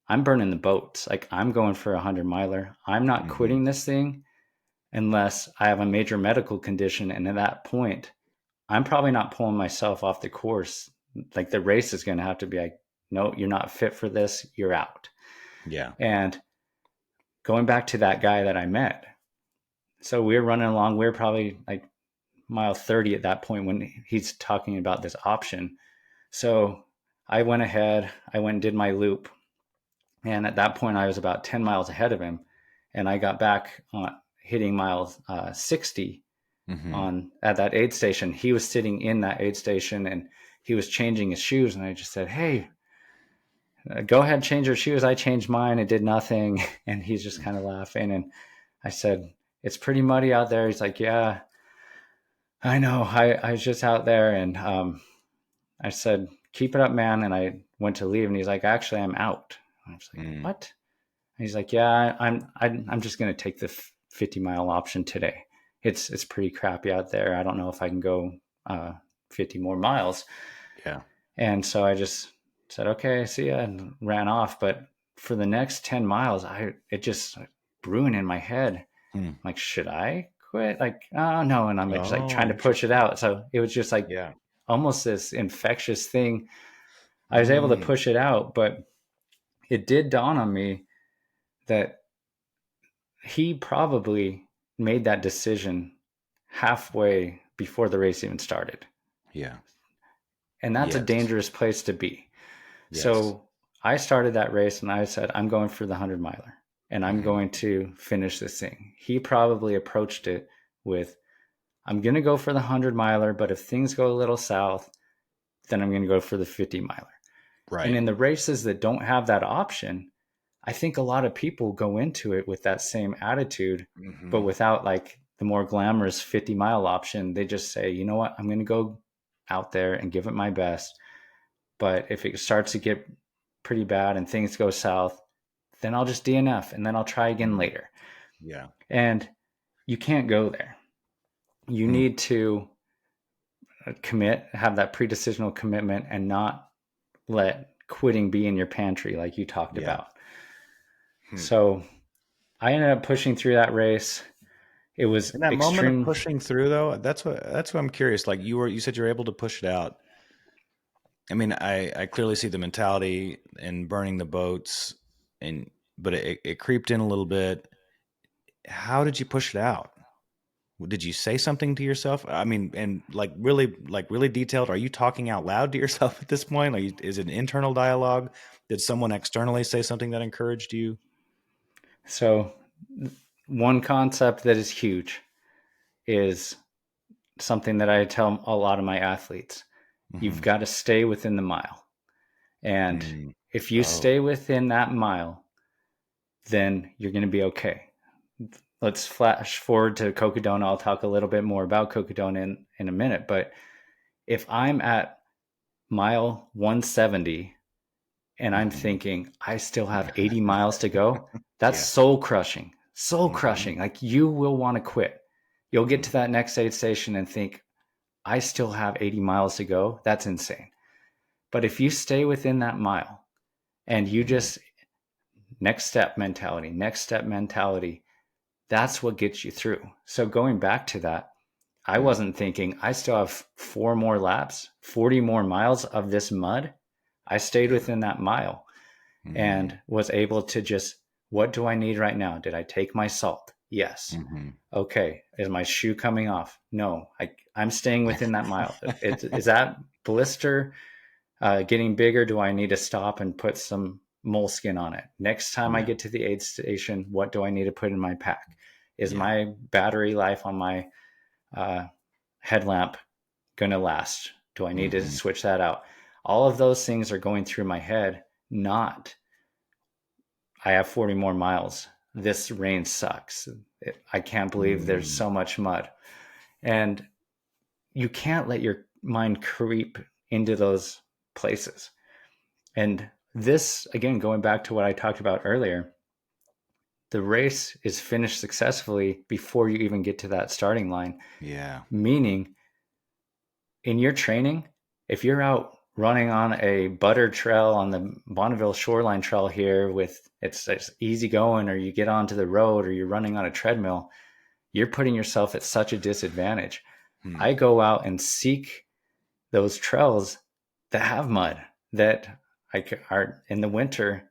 S2: I'm burning the boats. Like, I'm going for a 100-miler. I'm not
S1: Hmm.
S2: quitting this thing unless I have a major medical condition. And at that point, I'm probably not pulling myself off the course. Like, the race is going to have to be like, no, you're not fit for this. You're out.
S1: Yeah.
S2: And going back to that guy that I met, so we were running along. We were probably like mile 30 at that point when he's talking about this option. So I went ahead, I went and did my loop. And at that point, I was about 10 miles ahead of him. And I got back on hitting mile 60
S1: Hmm.
S2: on at that aid station. He was sitting in that aid station and he was changing his shoes. And I just said, hey, go ahead, change your shoes. I changed mine. It did nothing. And he's just kind of laughing. And I said, it's pretty muddy out there. He's like, yeah, I know. I was just out there. And I said, keep it up, man. And I went to leave. And he's like, actually, I'm out. And I was like,
S1: Mm.
S2: what? And he's like, yeah, I'm just going to take the 50-mile option today. It's pretty crappy out there. I don't know if I can go 50 more miles.
S1: Yeah.
S2: And so I just said, okay, see ya, and ran off. But for the next 10 miles, it just brewing in my head.
S1: Hmm.
S2: Like, should I quit? Like, oh no. And I'm just like
S1: Oh,
S2: trying to push it
S1: interesting.
S2: out. So it was just like
S1: Yeah.
S2: almost this infectious thing. I was able to
S1: Mm.
S2: push it out, but it did dawn on me that he probably made that decision halfway before the race even started.
S1: Yeah.
S2: And that's a
S1: Yes.
S2: dangerous place to be.
S1: Yes.
S2: So I started that race and I said, I'm going for the 100-miler and I'm
S1: Hmm.
S2: going to finish this thing. He probably approached it with, I'm going to go for the 100-miler, but if things go a little south, then I'm going to go for the 50-miler. And
S1: Right.
S2: in the races that don't have that option, I think a lot of people go into it with that same attitude, but
S1: Hmm.
S2: without like the more glamorous 50-mile option. They just say, you know what, I'm going to go out there and give it my best. But if it starts to get pretty bad and things go south, then I'll just DNF and then I'll try again
S1: Mm.
S2: later.
S1: Yeah.
S2: And you can't go there. You
S1: Hmm.
S2: need to commit, have that pre-decisional commitment and not let quitting be in your pantry like you talked
S1: Yeah.
S2: about.
S1: Hmm.
S2: So I ended up pushing through that race. It was
S1: In that moment of
S2: extreme.
S1: pushing through, though, that's what I'm curious. Like you said, you're able to push it out. I mean, I clearly see the mentality and burning the boats, and but it creeped in a little bit. How did you push it out? Did you say something to yourself? I mean, and like really detailed. Are you talking out loud to yourself at this point? Like, is it an internal dialogue? Did someone externally say something that encouraged you?
S2: So, one concept that is huge is something that I tell a lot of my athletes. You've
S1: Mm-hmm.
S2: got to stay within the mile. And
S1: Mm.
S2: if you
S1: Oh,
S2: stay within that mile, then you're going to be okay. Let's flash forward to Cocodona. I'll talk a little bit more about Cocodona in a minute. But if I'm at mile 170 and I'm
S1: hmm
S2: thinking I still have 80 miles to go, that's
S1: yeah.
S2: soul crushing. Soul
S1: hmm
S2: crushing. Like you will want to quit. You'll get
S1: hmm
S2: to that next aid station and think, I still have 80 miles to go. That's insane. But if you stay within that mile and you
S1: hmm
S2: just next step mentality, that's what gets you through. So going back to that, I
S1: hmm
S2: wasn't thinking I still have 4 more laps, 40 more miles of this mud. I stayed
S1: Yeah.
S2: within that mile
S1: hmm
S2: and was able to just, what do I need right now? Did I take my salt? Yes.
S1: hmm
S2: Okay. Is my shoe coming off? No. I'm staying within that mile. Is that blister getting bigger? Do I need to stop and put some moleskin on it? Next time I
S1: Yeah.
S2: get to the aid station, what do I need to put in my pack? Is
S1: Yeah.
S2: my battery life on my uh, headlamp going to last? Do I need to
S1: hmm
S2: switch that out? All of those things are going through my head, not I have 40 more miles. This rain sucks. I can't believe there's
S1: mm
S2: so much mud. And you can't let your mind creep into those places. And this, again, going back to what I talked about earlier, the race is finished successfully before you even get to that starting line.
S1: Yeah.
S2: Meaning, in your training, if you're out running on a butter trail on the Bonneville Shoreline Trail here with it's easy going, or you get onto the road, or you're running on a treadmill, you're putting yourself at such a disadvantage.
S1: Hmm.
S2: I go out and seek those trails that have mud, that are in the winter.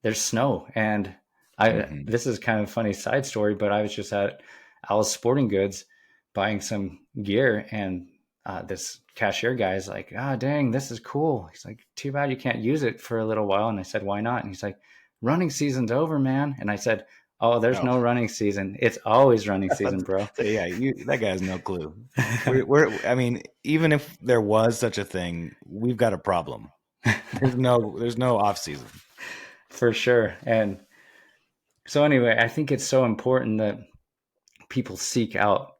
S2: There's snow, and I.
S1: hmm
S2: This is kind of a funny side story, but I was just at Alice Sporting Goods buying some gear, and this cashier guy's like, "Ah, oh, dang, this is cool." He's like, "Too bad you can't use it for a little while." And I said, "Why not?" And he's like, "Running season's over, man." And I said, "Oh, there's
S1: Oh,
S2: no running season. It's always running season, bro."
S1: so yeah, that guy has no clue. I mean, even if there was such a thing, we've got a problem. There's no off season.
S2: For sure. And so anyway, I think it's so important that people seek out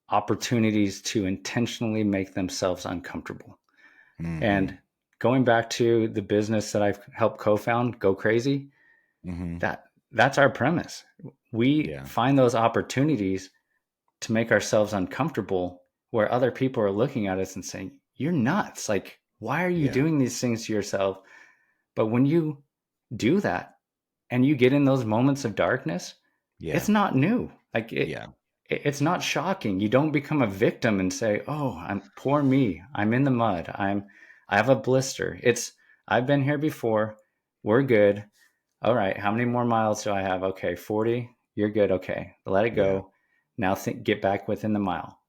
S2: opportunities to intentionally make themselves uncomfortable.
S1: hmm
S2: And going back to the business that I've helped co-found, Go Crazy,
S1: hmm
S2: that's our premise. We
S1: Yeah.
S2: find those opportunities to make ourselves uncomfortable where other people are looking at us and saying, "You're nuts. Like, why are you
S1: Yeah.
S2: doing these things to yourself?" But when you do that and you get in those moments of darkness,
S1: Yeah.
S2: it's not new. Like
S1: Yeah.
S2: it's not shocking. You don't become a victim and say, "Oh, I'm poor me. I'm in the mud. I have a blister." It's I've been here before. We're good. All right, how many more miles do I have? Okay, 40. You're good. Okay. Let it
S1: Yeah.
S2: go. Now get back within the mile.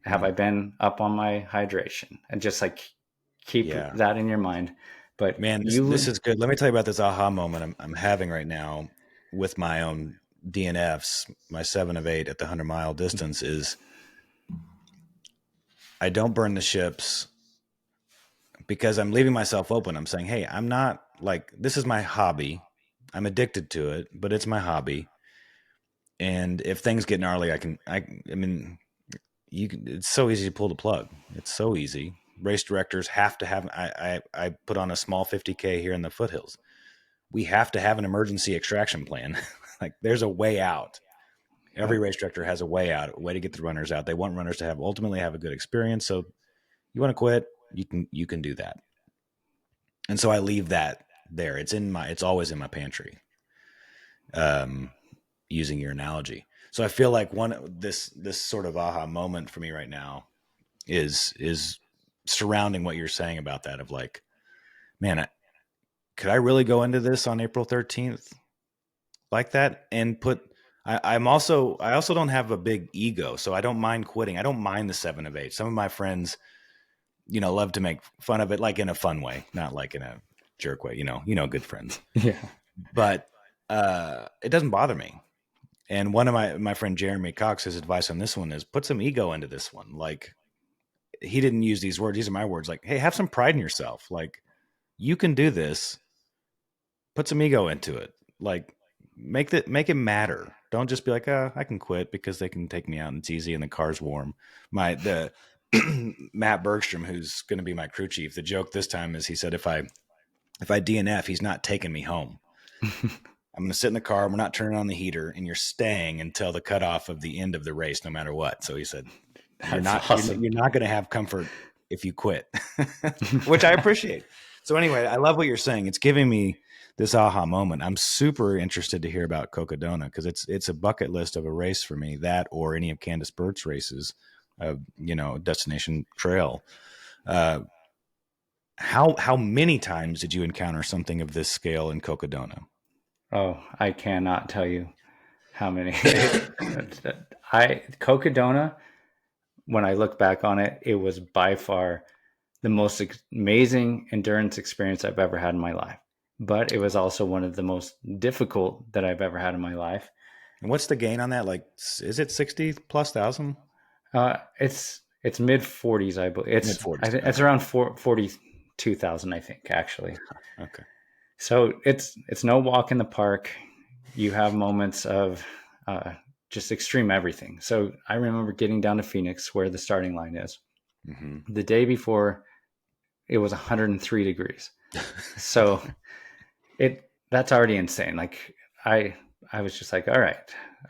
S2: Have I
S1: Mm.
S2: been up on my hydration? And just like keep
S1: Yeah.
S2: that in your mind. But
S1: Man, this is good. Let me tell you about this aha moment I'm having right now with my own DNFs. My 7 of 8 at the 100-mile distance is I don't burn the ships because I'm leaving myself open. I'm saying, hey, I'm not like this is my hobby. I'm addicted to it, but it's my hobby. And if things get gnarly, I mean, it's so easy to pull the plug. It's so easy. Race directors have to have. I put on a small 50K here in the foothills. We have to have an emergency extraction plan. Like there's a way out. Every
S2: Yep.
S1: race director has a way out, a way to get the runners out. They want runners to ultimately have a good experience. So you want to quit, you can do that. And so I leave that there. It's always in my pantry. using your analogy. So I feel like this sort of aha moment for me right now is surrounding what you're saying about that, of like, man, could I really go into this on April 13th like that and I also don't have a big ego, so I don't mind quitting. I don't mind the 7 of 8. Some of my friends, love to make fun of it, like in a fun way, not like in a jerk way, good friends.
S2: Yeah.
S1: But it doesn't bother me. And one of my friend Jeremy Cox, his advice on this one is put some ego into this one. Like, he didn't use these words. These are my words. Like, hey, have some pride in yourself. Like, you can do this. Put some ego into it. Like, make it matter. Don't just be like, I can quit because they can take me out and it's easy and the car's warm. The Matt Bergstrom, who's going to be my crew chief, the joke this time is he said, if I DNF, he's not taking me home. I'm going to sit in the car. We're not turning on the heater, and you're staying until the cutoff of the end of the race, no matter what. So he said, you're not going to have comfort if you quit, which I appreciate. So anyway, I love what you're saying. It's giving me this aha moment. I'm super interested to hear about Cocodona because it's a bucket list of a race for me, that or any of Candace Burt's races, destination trail. How many times did you encounter something of this scale in Cocodona?
S2: Oh, I cannot tell you how many. Cocodona, when I look back on it, it was by far the most amazing endurance experience I've ever had in my life. But it was also one of the most difficult that I've ever had in my life.
S1: And what's the gain on that? Like, is it 60,000+?
S2: It's mid 40s, I believe. It's mid-40s. It's around 42,000, I think, actually.
S1: Okay.
S2: So it's no walk in the park. You have moments of just extreme everything. So I remember getting down to Phoenix, where the starting line is. Mm-hmm. The day before, it was 103 degrees. So that's already insane. Like I was just like, all right.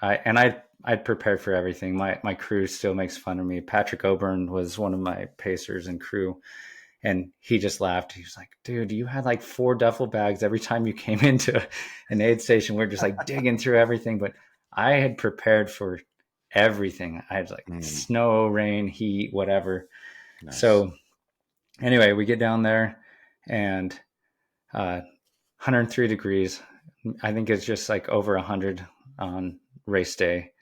S2: I'd prepared for everything. My crew still makes fun of me. Patrick Oburn was one of my pacers and crew. And he just laughed. He was like, dude, you had like 4 duffel bags every time you came into an aid station. We're just like digging through everything. But I had prepared for everything. I had like snow, rain, heat, whatever. Nice. So anyway, we get down there and 103 degrees. I think it's just like over 100 on race day.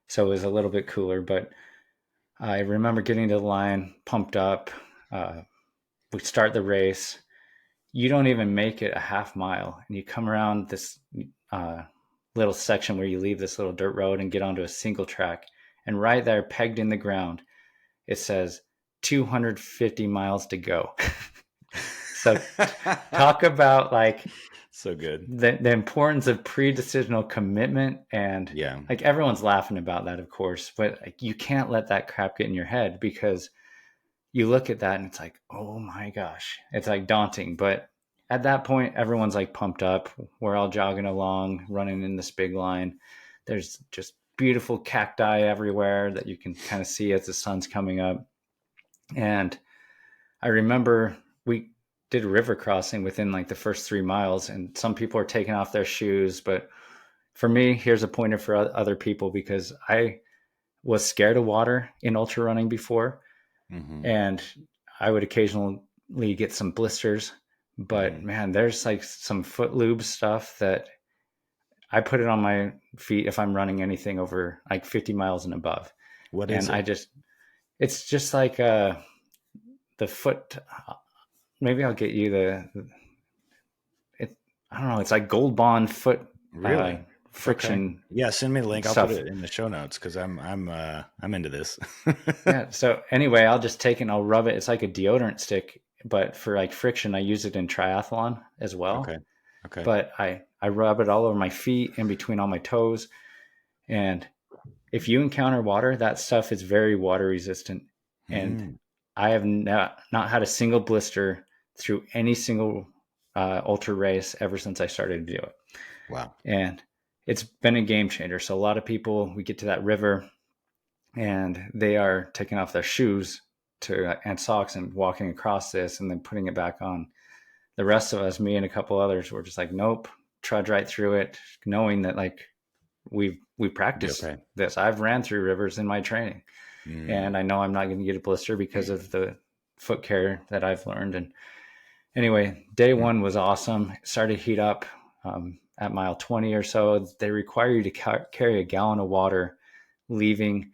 S2: So it was a little bit cooler. But I remember getting to the line, pumped up. We start the race. You don't even make it a half mile, and you come around this little section where you leave this little dirt road and get onto a single track. And right there, pegged in the ground, it says 250 miles to go. So talk about like
S1: so good.
S2: The importance of pre-decisional commitment, and like everyone's laughing about that, of course, but like, you can't let that crap get in your head, because you look at that and it's like, oh my gosh, it's like daunting. But at that point, everyone's like pumped up. We're all jogging along, running in this big line. There's just beautiful cacti everywhere that you can kind of see as the sun's coming up. And I remember we did river crossing within like the first 3 miles, and some people are taking off their shoes. But for me, here's a pointer for other people, because I was scared of water in ultra running before. Mm-hmm. And I would occasionally get some blisters, but man, there's like some foot lube stuff that I put it on my feet if I'm running anything over like 50 miles and above.
S1: What is it?
S2: It's just like the foot. Maybe I'll get you I don't know. It's like Gold Bond foot.
S1: Really?
S2: Friction.
S1: Okay. Yeah, send me the link. I'll put it in the show notes, because I'm into this.
S2: Yeah. So anyway, I'll just take it and I'll rub it. It's like a deodorant stick, but for like friction, I use it in triathlon as well. Okay. But I rub it all over my feet, in between all my toes. And if you encounter water, that stuff is very water resistant. And I have not had a single blister through any single ultra race ever since I started to do it.
S1: Wow.
S2: And it's been a game changer. So a lot of people, we get to that river and they are taking off their shoes and socks and walking across this and then putting it back on. The rest of us, me and a couple others, were just like, nope, trudge right through it, knowing that like we practiced this. I've ran through rivers in my training, and I know I'm not going to get a blister because of the foot care that I've learned. And anyway, day one was awesome. It started to heat up at mile 20 or so. They require you to carry a gallon of water leaving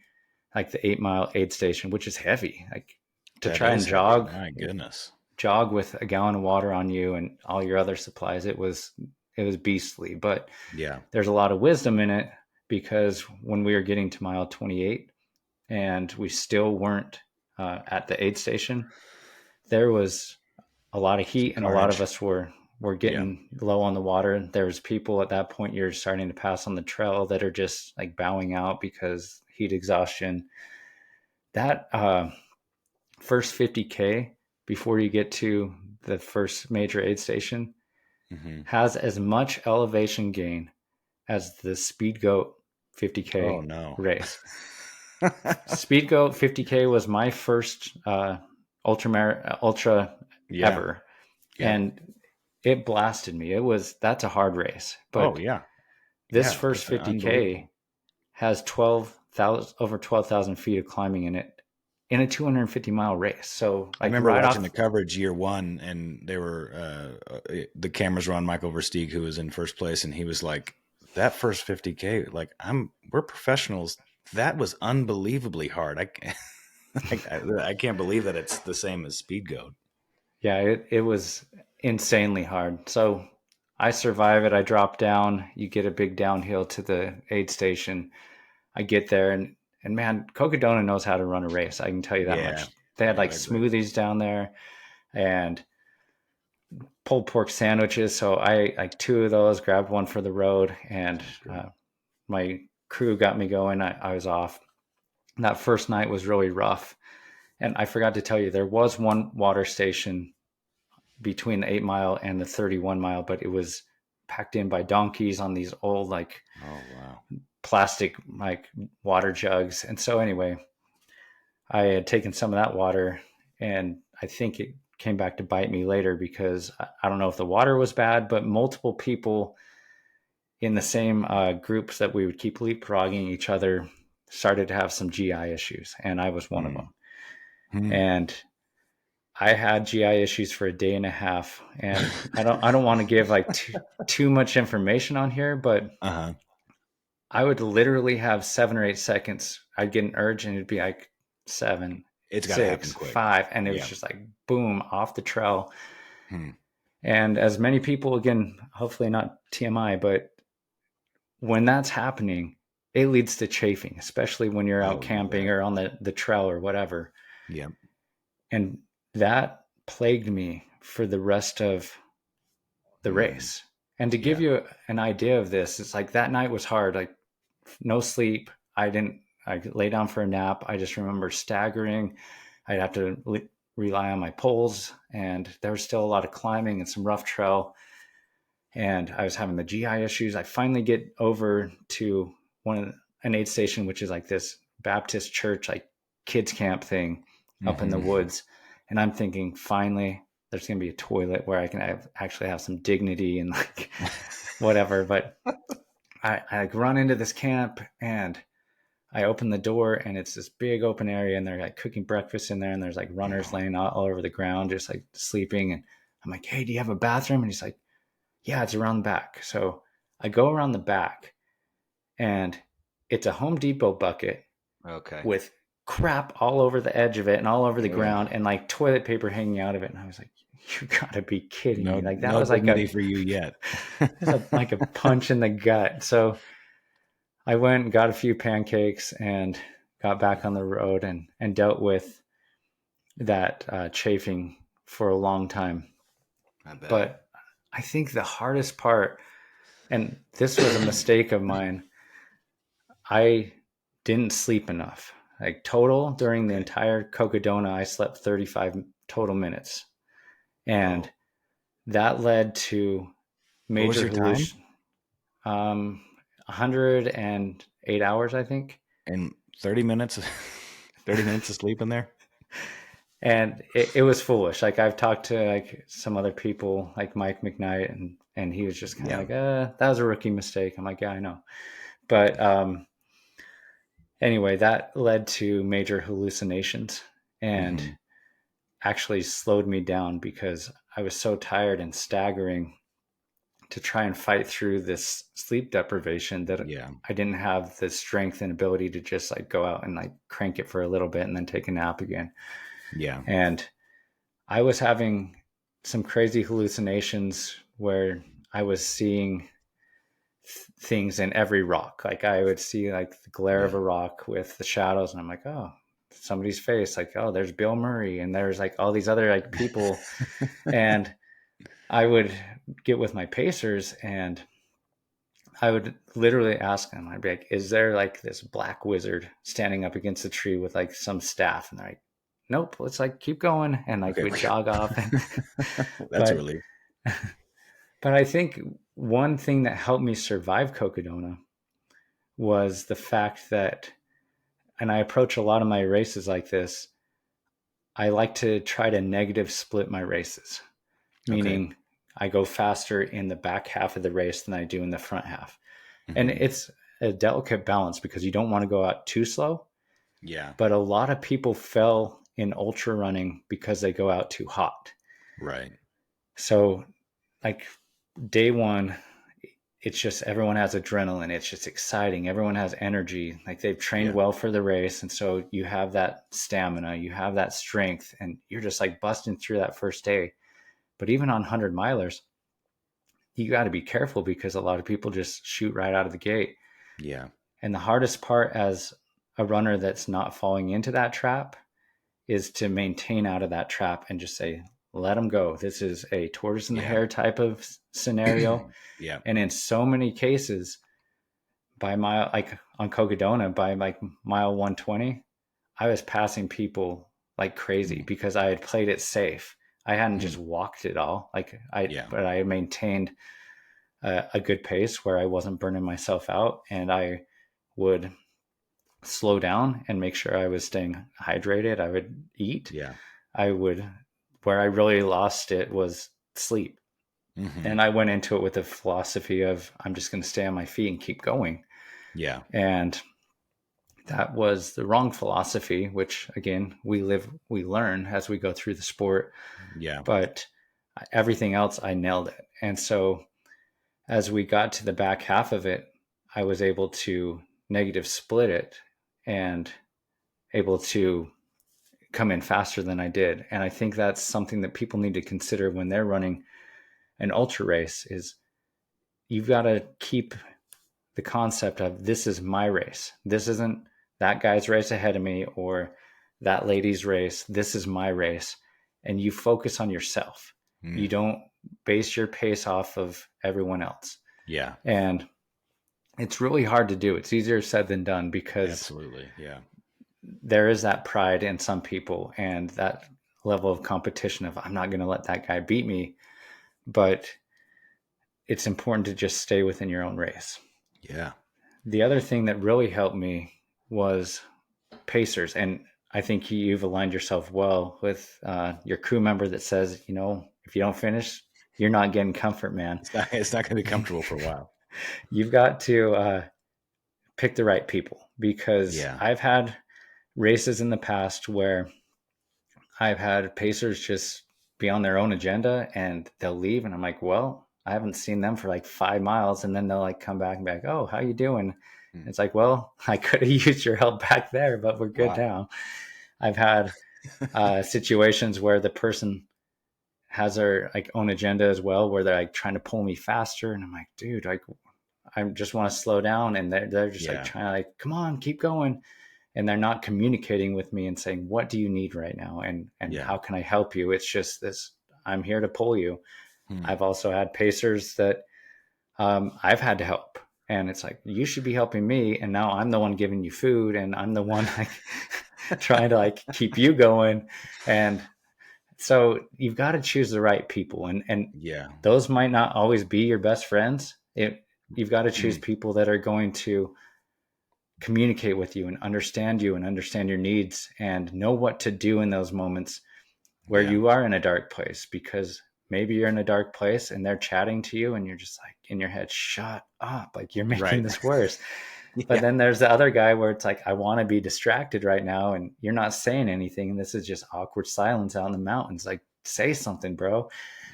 S2: like the 8-mile aid station, which is heavy. Like to try and jog.
S1: My goodness.
S2: Jog with a gallon of water on you and all your other supplies. It was beastly, but
S1: yeah,
S2: there's a lot of wisdom in it, because when we were getting to mile 28 and we still weren't at the aid station, there was a lot of heat and a lot of us were getting low on the water. There was people at that point you're starting to pass on the trail that are just like bowing out because heat exhaustion. That first 50K before you get to the first major aid station has as much elevation gain as the Speed Goat 50K race. Speed Goat 50K was my first ultra ever. Yeah. And it blasted me. That's a hard race. But this first 50K has over 12,000 feet of climbing in it in a 250-mile race. So like,
S1: I remember watching the coverage year one, and they were the cameras were on Michael Versteeg, who was in first place, and he was like, that first 50K, like we're professionals. That was unbelievably hard. I can't believe that it's the same as Speed Goat.
S2: Yeah, it was insanely hard. So I survive it. I drop down. You get a big downhill to the aid station. I get there, and man, Cocodona knows how to run a race. I can tell you that much. They had like smoothies down there and pulled pork sandwiches. So I like 2 of those, grabbed one for the road, and my crew got me going. I was off. That first night was really rough. And I forgot to tell you, there was one water station between the 8-mile and the 31-mile, but it was packed in by donkeys on these old like plastic like water jugs. And so anyway, I had taken some of that water, and I think it came back to bite me later, because I don't know if the water was bad, but multiple people in the same groups that we would keep leapfrogging each other started to have some GI issues, and I was one of them. And I had GI issues for a day and a half, and I don't want to give like too much information on here, but I would literally have 7 or 8 seconds. I'd get an urge, and it'd be like 7,
S1: it's
S2: 6, 5, and it was just like boom, off the trail. And as many people, again, hopefully not TMI, but when that's happening, it leads to chafing, especially when you're out camping or on the trail or whatever.
S1: Yeah.
S2: And that plagued me for the rest of the race. And to give you an idea of this, it's like that night was hard, like no sleep. I lay down for a nap. I just remember staggering. I'd have to rely on my poles, and there was still a lot of climbing and some rough trail. And I was having the GI issues. I finally get over to an aid station, which is like this Baptist church, like kids camp thing up in the woods. And I'm thinking, finally, there's going to be a toilet where I can actually have some dignity and like whatever. But I run into this camp, and I open the door, and it's this big open area, and they're like cooking breakfast in there, and there's like runners laying all over the ground, just like sleeping. And I'm like, hey, do you have a bathroom? And he's like, yeah, it's around the back. So I go around the back, and it's a Home Depot bucket with crap all over the edge of it and all over the ground, and like toilet paper hanging out of it. And I was like, you gotta be kidding me. Like that was like
S1: for you yet.
S2: like a punch in the gut. So I went and got a few pancakes and got back on the road and dealt with that chafing for a long time. But I think the hardest part, and this was a mistake of mine, I didn't sleep enough. Like total during the entire Cocodona, I slept 35 total minutes. And that led to major hallucinations. 108 hours, I think.
S1: And 30 minutes of sleep in there.
S2: And it was foolish. Like I've talked to like some other people like Mike McKnight And he was just kind of
S1: Yeah.
S2: like, that was a rookie mistake. I'm like, yeah, I know. But anyway, that led to major hallucinations and
S1: Mm-hmm.
S2: actually slowed me down because I was so tired and staggering to try and fight through this sleep deprivation that
S1: Yeah.
S2: I didn't have the strength and ability to just like go out and like crank it for a little bit and then take a nap again.
S1: Yeah.
S2: And I was having some crazy hallucinations where I was seeing things in every rock. Like I would see like the glare of
S1: Yeah.
S2: a rock with the shadows, and I'm like, oh, somebody's face. Like, oh, there's Bill Murray, and there's like all these other like people. And I would get with my pacers, and I would literally ask them, I'd be like, is there like this black wizard standing up against a tree with like some staff? And they're like, nope, let's like keep going. And like
S1: Okay.
S2: we'd jog off. And
S1: That's a
S2: but
S1: relief.
S2: but I think one thing that helped me survive Cocodona was the fact that, and I approach a lot of my races like this, I like to try to negative split my races,
S1: Okay.
S2: meaning I go faster in the back half of the race than I do in the front half. And
S1: Mm-hmm.
S2: it's a delicate balance because you don't want to go out too slow,
S1: Yeah.
S2: but a lot of people fell in ultra running because they go out too hot.
S1: Right.
S2: So like day one, it's just everyone has adrenaline. It's just exciting. Everyone has energy. Like they've trained
S1: Yeah.
S2: well for the race. And so you have that stamina, you have that strength, and you're just like busting through that first day. But even on 100 milers, you got to be careful because a lot of people just shoot right out of the gate.
S1: Yeah.
S2: And the hardest part as a runner that's not falling into that trap is to maintain out of that trap and just say, let them go. This is a tortoise and the
S1: Yeah.
S2: hare type of scenario.
S1: Yeah.
S2: And in so many cases, by mile, like on Cocodona, by like mile 120, I was passing people like crazy
S1: Mm.
S2: because I had played it safe. I hadn't
S1: Mhm.
S2: just walked it all.
S1: Yeah.
S2: But I maintained a good pace where I wasn't burning myself out, and I would slow down and make sure I was staying hydrated. I would eat.
S1: Yeah.
S2: I would, where I really lost it was sleep.
S1: Mm-hmm.
S2: And I went into it with the philosophy of I'm just going to stay on my feet and keep going.
S1: Yeah.
S2: And that was the wrong philosophy, which again, we learn as we go through the sport.
S1: Yeah.
S2: But everything else, I nailed it. And so as we got to the back half of it, I was able to negative split it and able to come in faster than I did. And I think that's something that people need to consider when they're running an ultra race is you've got to keep the concept of this is my race. This isn't that guy's race ahead of me or that lady's race. This is my race. And you focus on yourself. You
S1: Mm.
S2: don't base your pace off of everyone else.
S1: Yeah.
S2: And it's really hard to do. It's easier said than done because
S1: Absolutely. Yeah.
S2: there is that pride in some people and that level of competition of I'm not going to let that guy beat me. But it's important to just stay within your own race.
S1: Yeah.
S2: The other thing that really helped me was pacers. And I think you've aligned yourself well with your crew member that says, you know, if you don't finish, you're not getting comfort, man.
S1: It's not going to be comfortable for a while.
S2: You've got to pick the right people because
S1: Yeah.
S2: I've had races in the past where I've had pacers just be on their own agenda and they'll leave. And I'm like, well, I haven't seen them for like 5 miles. And then they'll like come back and be like, oh, how you doing?
S1: Mm.
S2: It's like, well, I could have used your help back there, but we're good
S1: Wow.
S2: now. I've had situations where the person has their like own agenda as well, where they're like trying to pull me faster. And I'm like, dude, like, I just want to slow down. And they're just like
S1: Yeah.
S2: trying to like, come on, keep going. And they're not communicating with me and saying, what do you need right now? And
S1: Yeah.
S2: how can I help you? It's just this, I'm here to pull you.
S1: Hmm.
S2: I've also had pacers that I've had to help. And it's like, you should be helping me. And now I'm the one giving you food and I'm the one like trying to like keep you going. And so you've got to choose the right people. And
S1: Yeah.
S2: those might not always be your best friends. You've got to choose
S1: Mm.
S2: people that are going to communicate with you and understand your needs and know what to do in those moments where
S1: Yeah.
S2: you are in a dark place, because maybe you're in a dark place and they're chatting to you and you're just like in your head, shut up, like you're making
S1: Right.
S2: this worse. But
S1: Yeah.
S2: then there's the other guy where it's like, I want to be distracted right now and you're not saying anything, and this is just awkward silence out in the mountains. Like, say something, bro.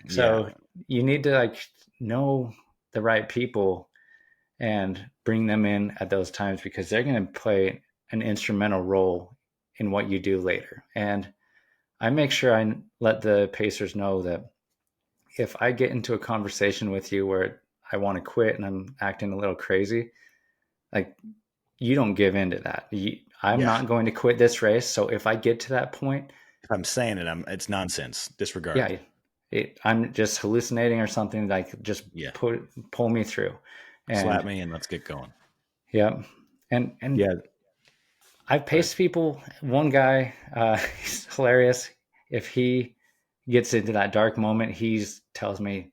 S1: Yeah.
S2: So you need to like know the right people and bring them in at those times, because they're going to play an instrumental role in what you do later. And I make sure I let the pacers know that if I get into a conversation with you where I want to quit and I'm acting a little crazy, like, you don't give in to that. I'm
S1: Yeah.
S2: not going to quit this race. So if I get to that point,
S1: If I'm saying it, it's nonsense. Disregard.
S2: yeah, I'm just hallucinating or something. Like, just
S1: Yeah.
S2: pull me through.
S1: Slap
S2: And
S1: me and let's get going.
S2: yeah, and
S1: Yeah.
S2: I've paced people. One guy, he's hilarious. If he gets into that dark moment, he tells me,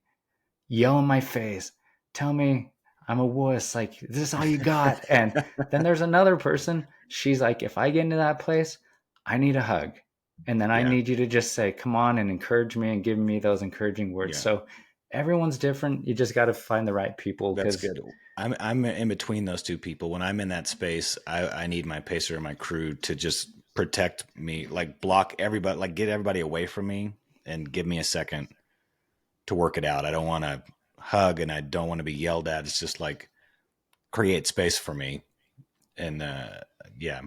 S2: yell in my face, tell me I'm a wuss. Like, this is all you got. And then there's another person. She's like, if I get into that place, I need a hug. And then I
S1: Yeah.
S2: need you to just say, come on, and encourage me and give me those encouraging words.
S1: Yeah.
S2: So everyone's different. You just got to find the right people.
S1: That's
S2: Because
S1: good. I'm in between those two people. When I'm in that space, I need my pacer and my crew to just protect me, like block everybody, like get everybody away from me and give me a second to work it out. I don't want to hug and I don't want to be yelled at. It's just like create space for me. And yeah.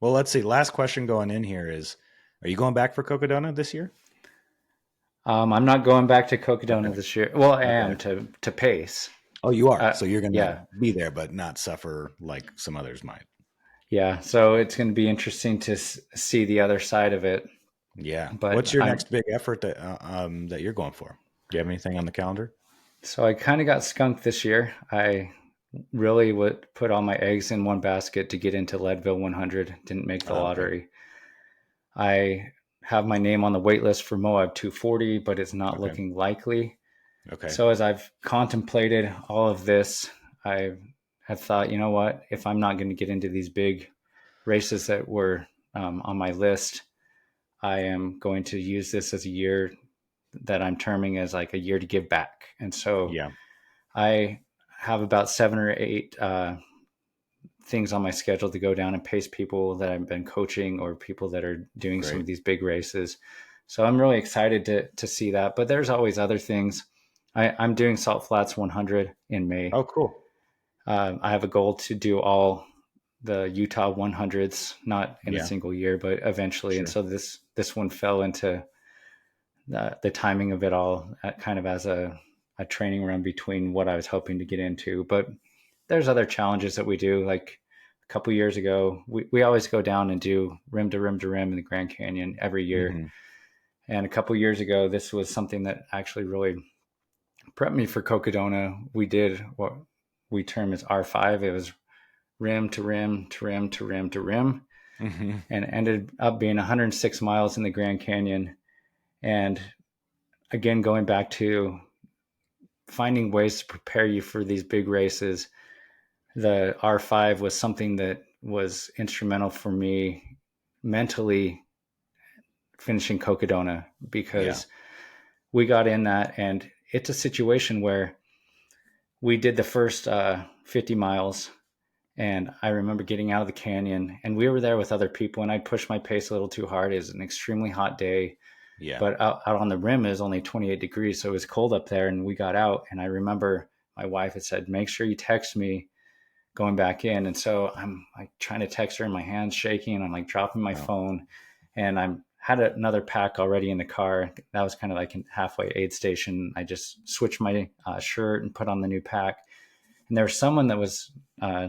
S1: Well, let's see. Last question going in here is, are you going back for Cocodona this year?
S2: I'm not going back to
S1: Okay.
S2: Cocodona this year. Well, I
S1: Okay.
S2: am to pace.
S1: Oh, you are. So you're going to
S2: Yeah.
S1: be there, but not suffer like some others might.
S2: Yeah. So it's going to be interesting to see the other side of it.
S1: Yeah. What's
S2: But
S1: your next big effort that you're going for? Do you have anything on the calendar?
S2: so I kind of got skunked this year. I really would put all my eggs in one basket to get into Leadville 100. Didn't make the
S1: Okay.
S2: lottery. I have my name on the wait list for Moab 240, but it's not
S1: Okay.
S2: looking likely.
S1: Okay.
S2: So as I've contemplated all of this, I have thought, you know what? If I'm not going to get into these big races that were on my list, I am going to use this as a year that I'm terming as like a year to give back. And so
S1: Yeah.
S2: I have about 7 or 8 things on my schedule to go down and pace people that I've been coaching or people that are doing some of
S1: Great.
S2: these big races. So I'm really excited to see that. But there's always other things. I'm doing Salt Flats 100 in May.
S1: Oh, cool.
S2: I have a goal to do all the Utah 100s, not in a
S1: Yeah.
S2: single year, but eventually. And
S1: Sure.
S2: so this one fell into the timing of it all, kind of as a training run between what I was hoping to get into. But there's other challenges that we do. Like a couple years ago, we always go down and do rim to rim to rim in the Grand Canyon every year.
S1: Hmm.
S2: And a couple years ago, this was something that actually really prepped me for Cocodona. We did what we term as R5. It was rim to rim to rim to rim to rim,
S1: Hmm.
S2: and it ended up being 106 miles in the Grand Canyon. And again, going back to finding ways to prepare you for these big races, the R5 was something that was instrumental for me mentally finishing Cocodona,
S1: Yeah.
S2: because we got in that, and it's a situation where we did the first 50 miles, and I remember getting out of the canyon, and we were there with other people, and I pushed my pace a little too hard. It was an extremely hot day,
S1: Yeah.
S2: but out on the rim it was only 28 degrees, so it was cold up there. And we got out, and I remember my wife had said, make sure you text me going back in. And so I'm like trying to text her, and my hands shaking, and I'm like dropping my
S1: Wow.
S2: phone, and I'm had another pack already in the car. That was kind of like a halfway aid station. I just switched my shirt and put on the new pack. And there was someone that was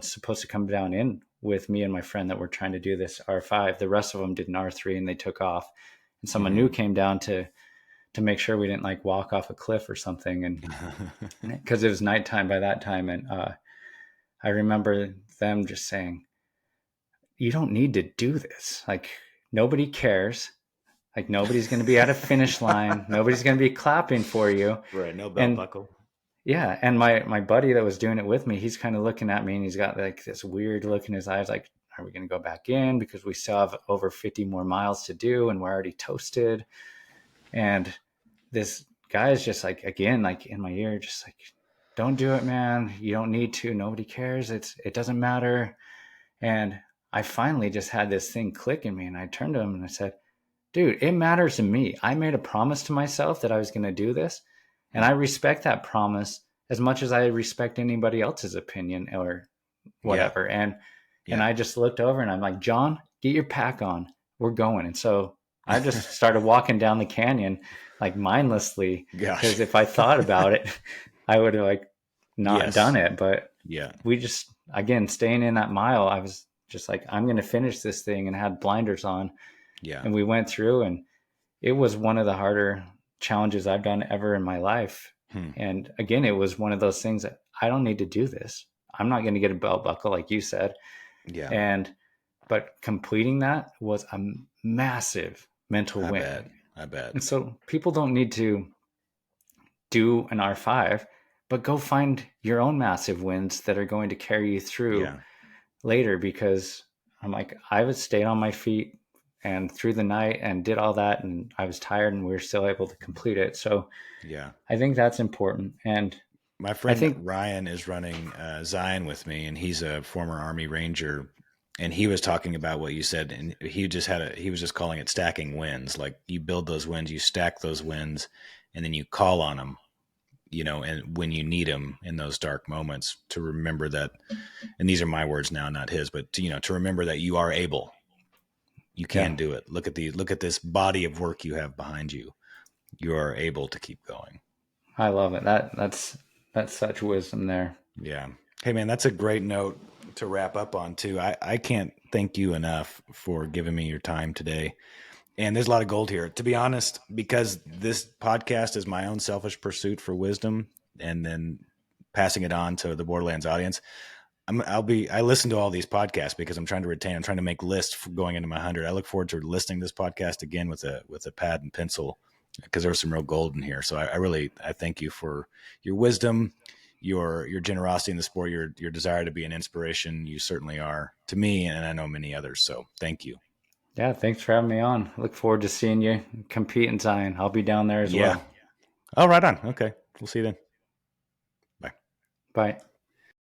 S2: supposed to come down in with me and my friend that were trying to do this R5. The rest of them did an R3 and they took off. And someone
S1: Hmm.
S2: new came down to make sure we didn't like walk off a cliff or something. And because it was nighttime by that time. And I remember them just saying, you don't need to do this. Like, nobody cares. Like, nobody's going to be at a finish line. Nobody's going to be clapping for you.
S1: Right. No belt
S2: And
S1: buckle.
S2: yeah, and my buddy that was doing it with me, he's kind of looking at me, and he's got like this weird look in his eyes, like, are we going to go back in because we still have over 50 more miles to do and we're already toasted? And this guys just like, again, like in my ear, just like, don't do it, man. You don't need to. Nobody cares. It doesn't matter. And I finally just had this thing click in me, and I turned to him and I said, dude, it matters to me. I made a promise to myself that I was going to do this, and I respect that promise as much as I respect anybody else's opinion or
S1: Yeah.
S2: whatever. And
S1: Yeah.
S2: I just looked over and I'm like, John, get your pack on. We're going. And so I just started walking down the canyon like mindlessly,
S1: Gosh.
S2: because if I thought about it, I would have like not
S1: Yes.
S2: done it. But
S1: Yeah.
S2: we just, again, staying in that mile, I was just like, I'm going to finish this thing, and had blinders on.
S1: Yeah.
S2: And we went through, and it was one of the harder challenges I've done ever in my life. And again, it was one of those things that I don't need to do this. I'm not going to get a belt buckle, like you said.
S1: Yeah.
S2: But completing that was a massive mental
S1: I
S2: win.
S1: bet.
S2: And so people don't need to do an R5, but go find your own massive wins that are going to carry you through later. Because I'm like, I would stay on my feet and through the night and did all that, and I was tired, and we were still able to complete it. So
S1: Yeah.
S2: I think that's important. And
S1: My friend Ryan is running Zion with me, and he's a former Army Ranger. And he was talking about what you said, and he was just calling it stacking wins. Like, you build those wins, you stack those wins, and then you call on them, and when you need them in those dark moments, to remember that. And these are my words now, not his, but to remember that you are able, you can do it. Look at this body of work you have behind you. You are able to keep going.
S2: I love it. That's such wisdom there.
S1: Yeah. Hey, man, that's a great note to wrap up on too. I can't thank you enough for giving me your time today. And there's a lot of gold here, to be honest, because this podcast is my own selfish pursuit for wisdom, and then passing it on to the Borderlands audience. I listen to all these podcasts because I'm trying to make lists for going into my 100. I look forward to listening to this podcast again with a pad and pencil, because there was some real gold in here. So I thank you for your wisdom, your generosity in the sport, your desire to be an inspiration. You certainly are to me, and I know many others. So thank you.
S2: Yeah, thanks for having me on. I look forward to seeing you compete in Zion. I'll be down there as well.
S1: Oh, right on. Okay. We'll see you then. Bye.
S2: Bye.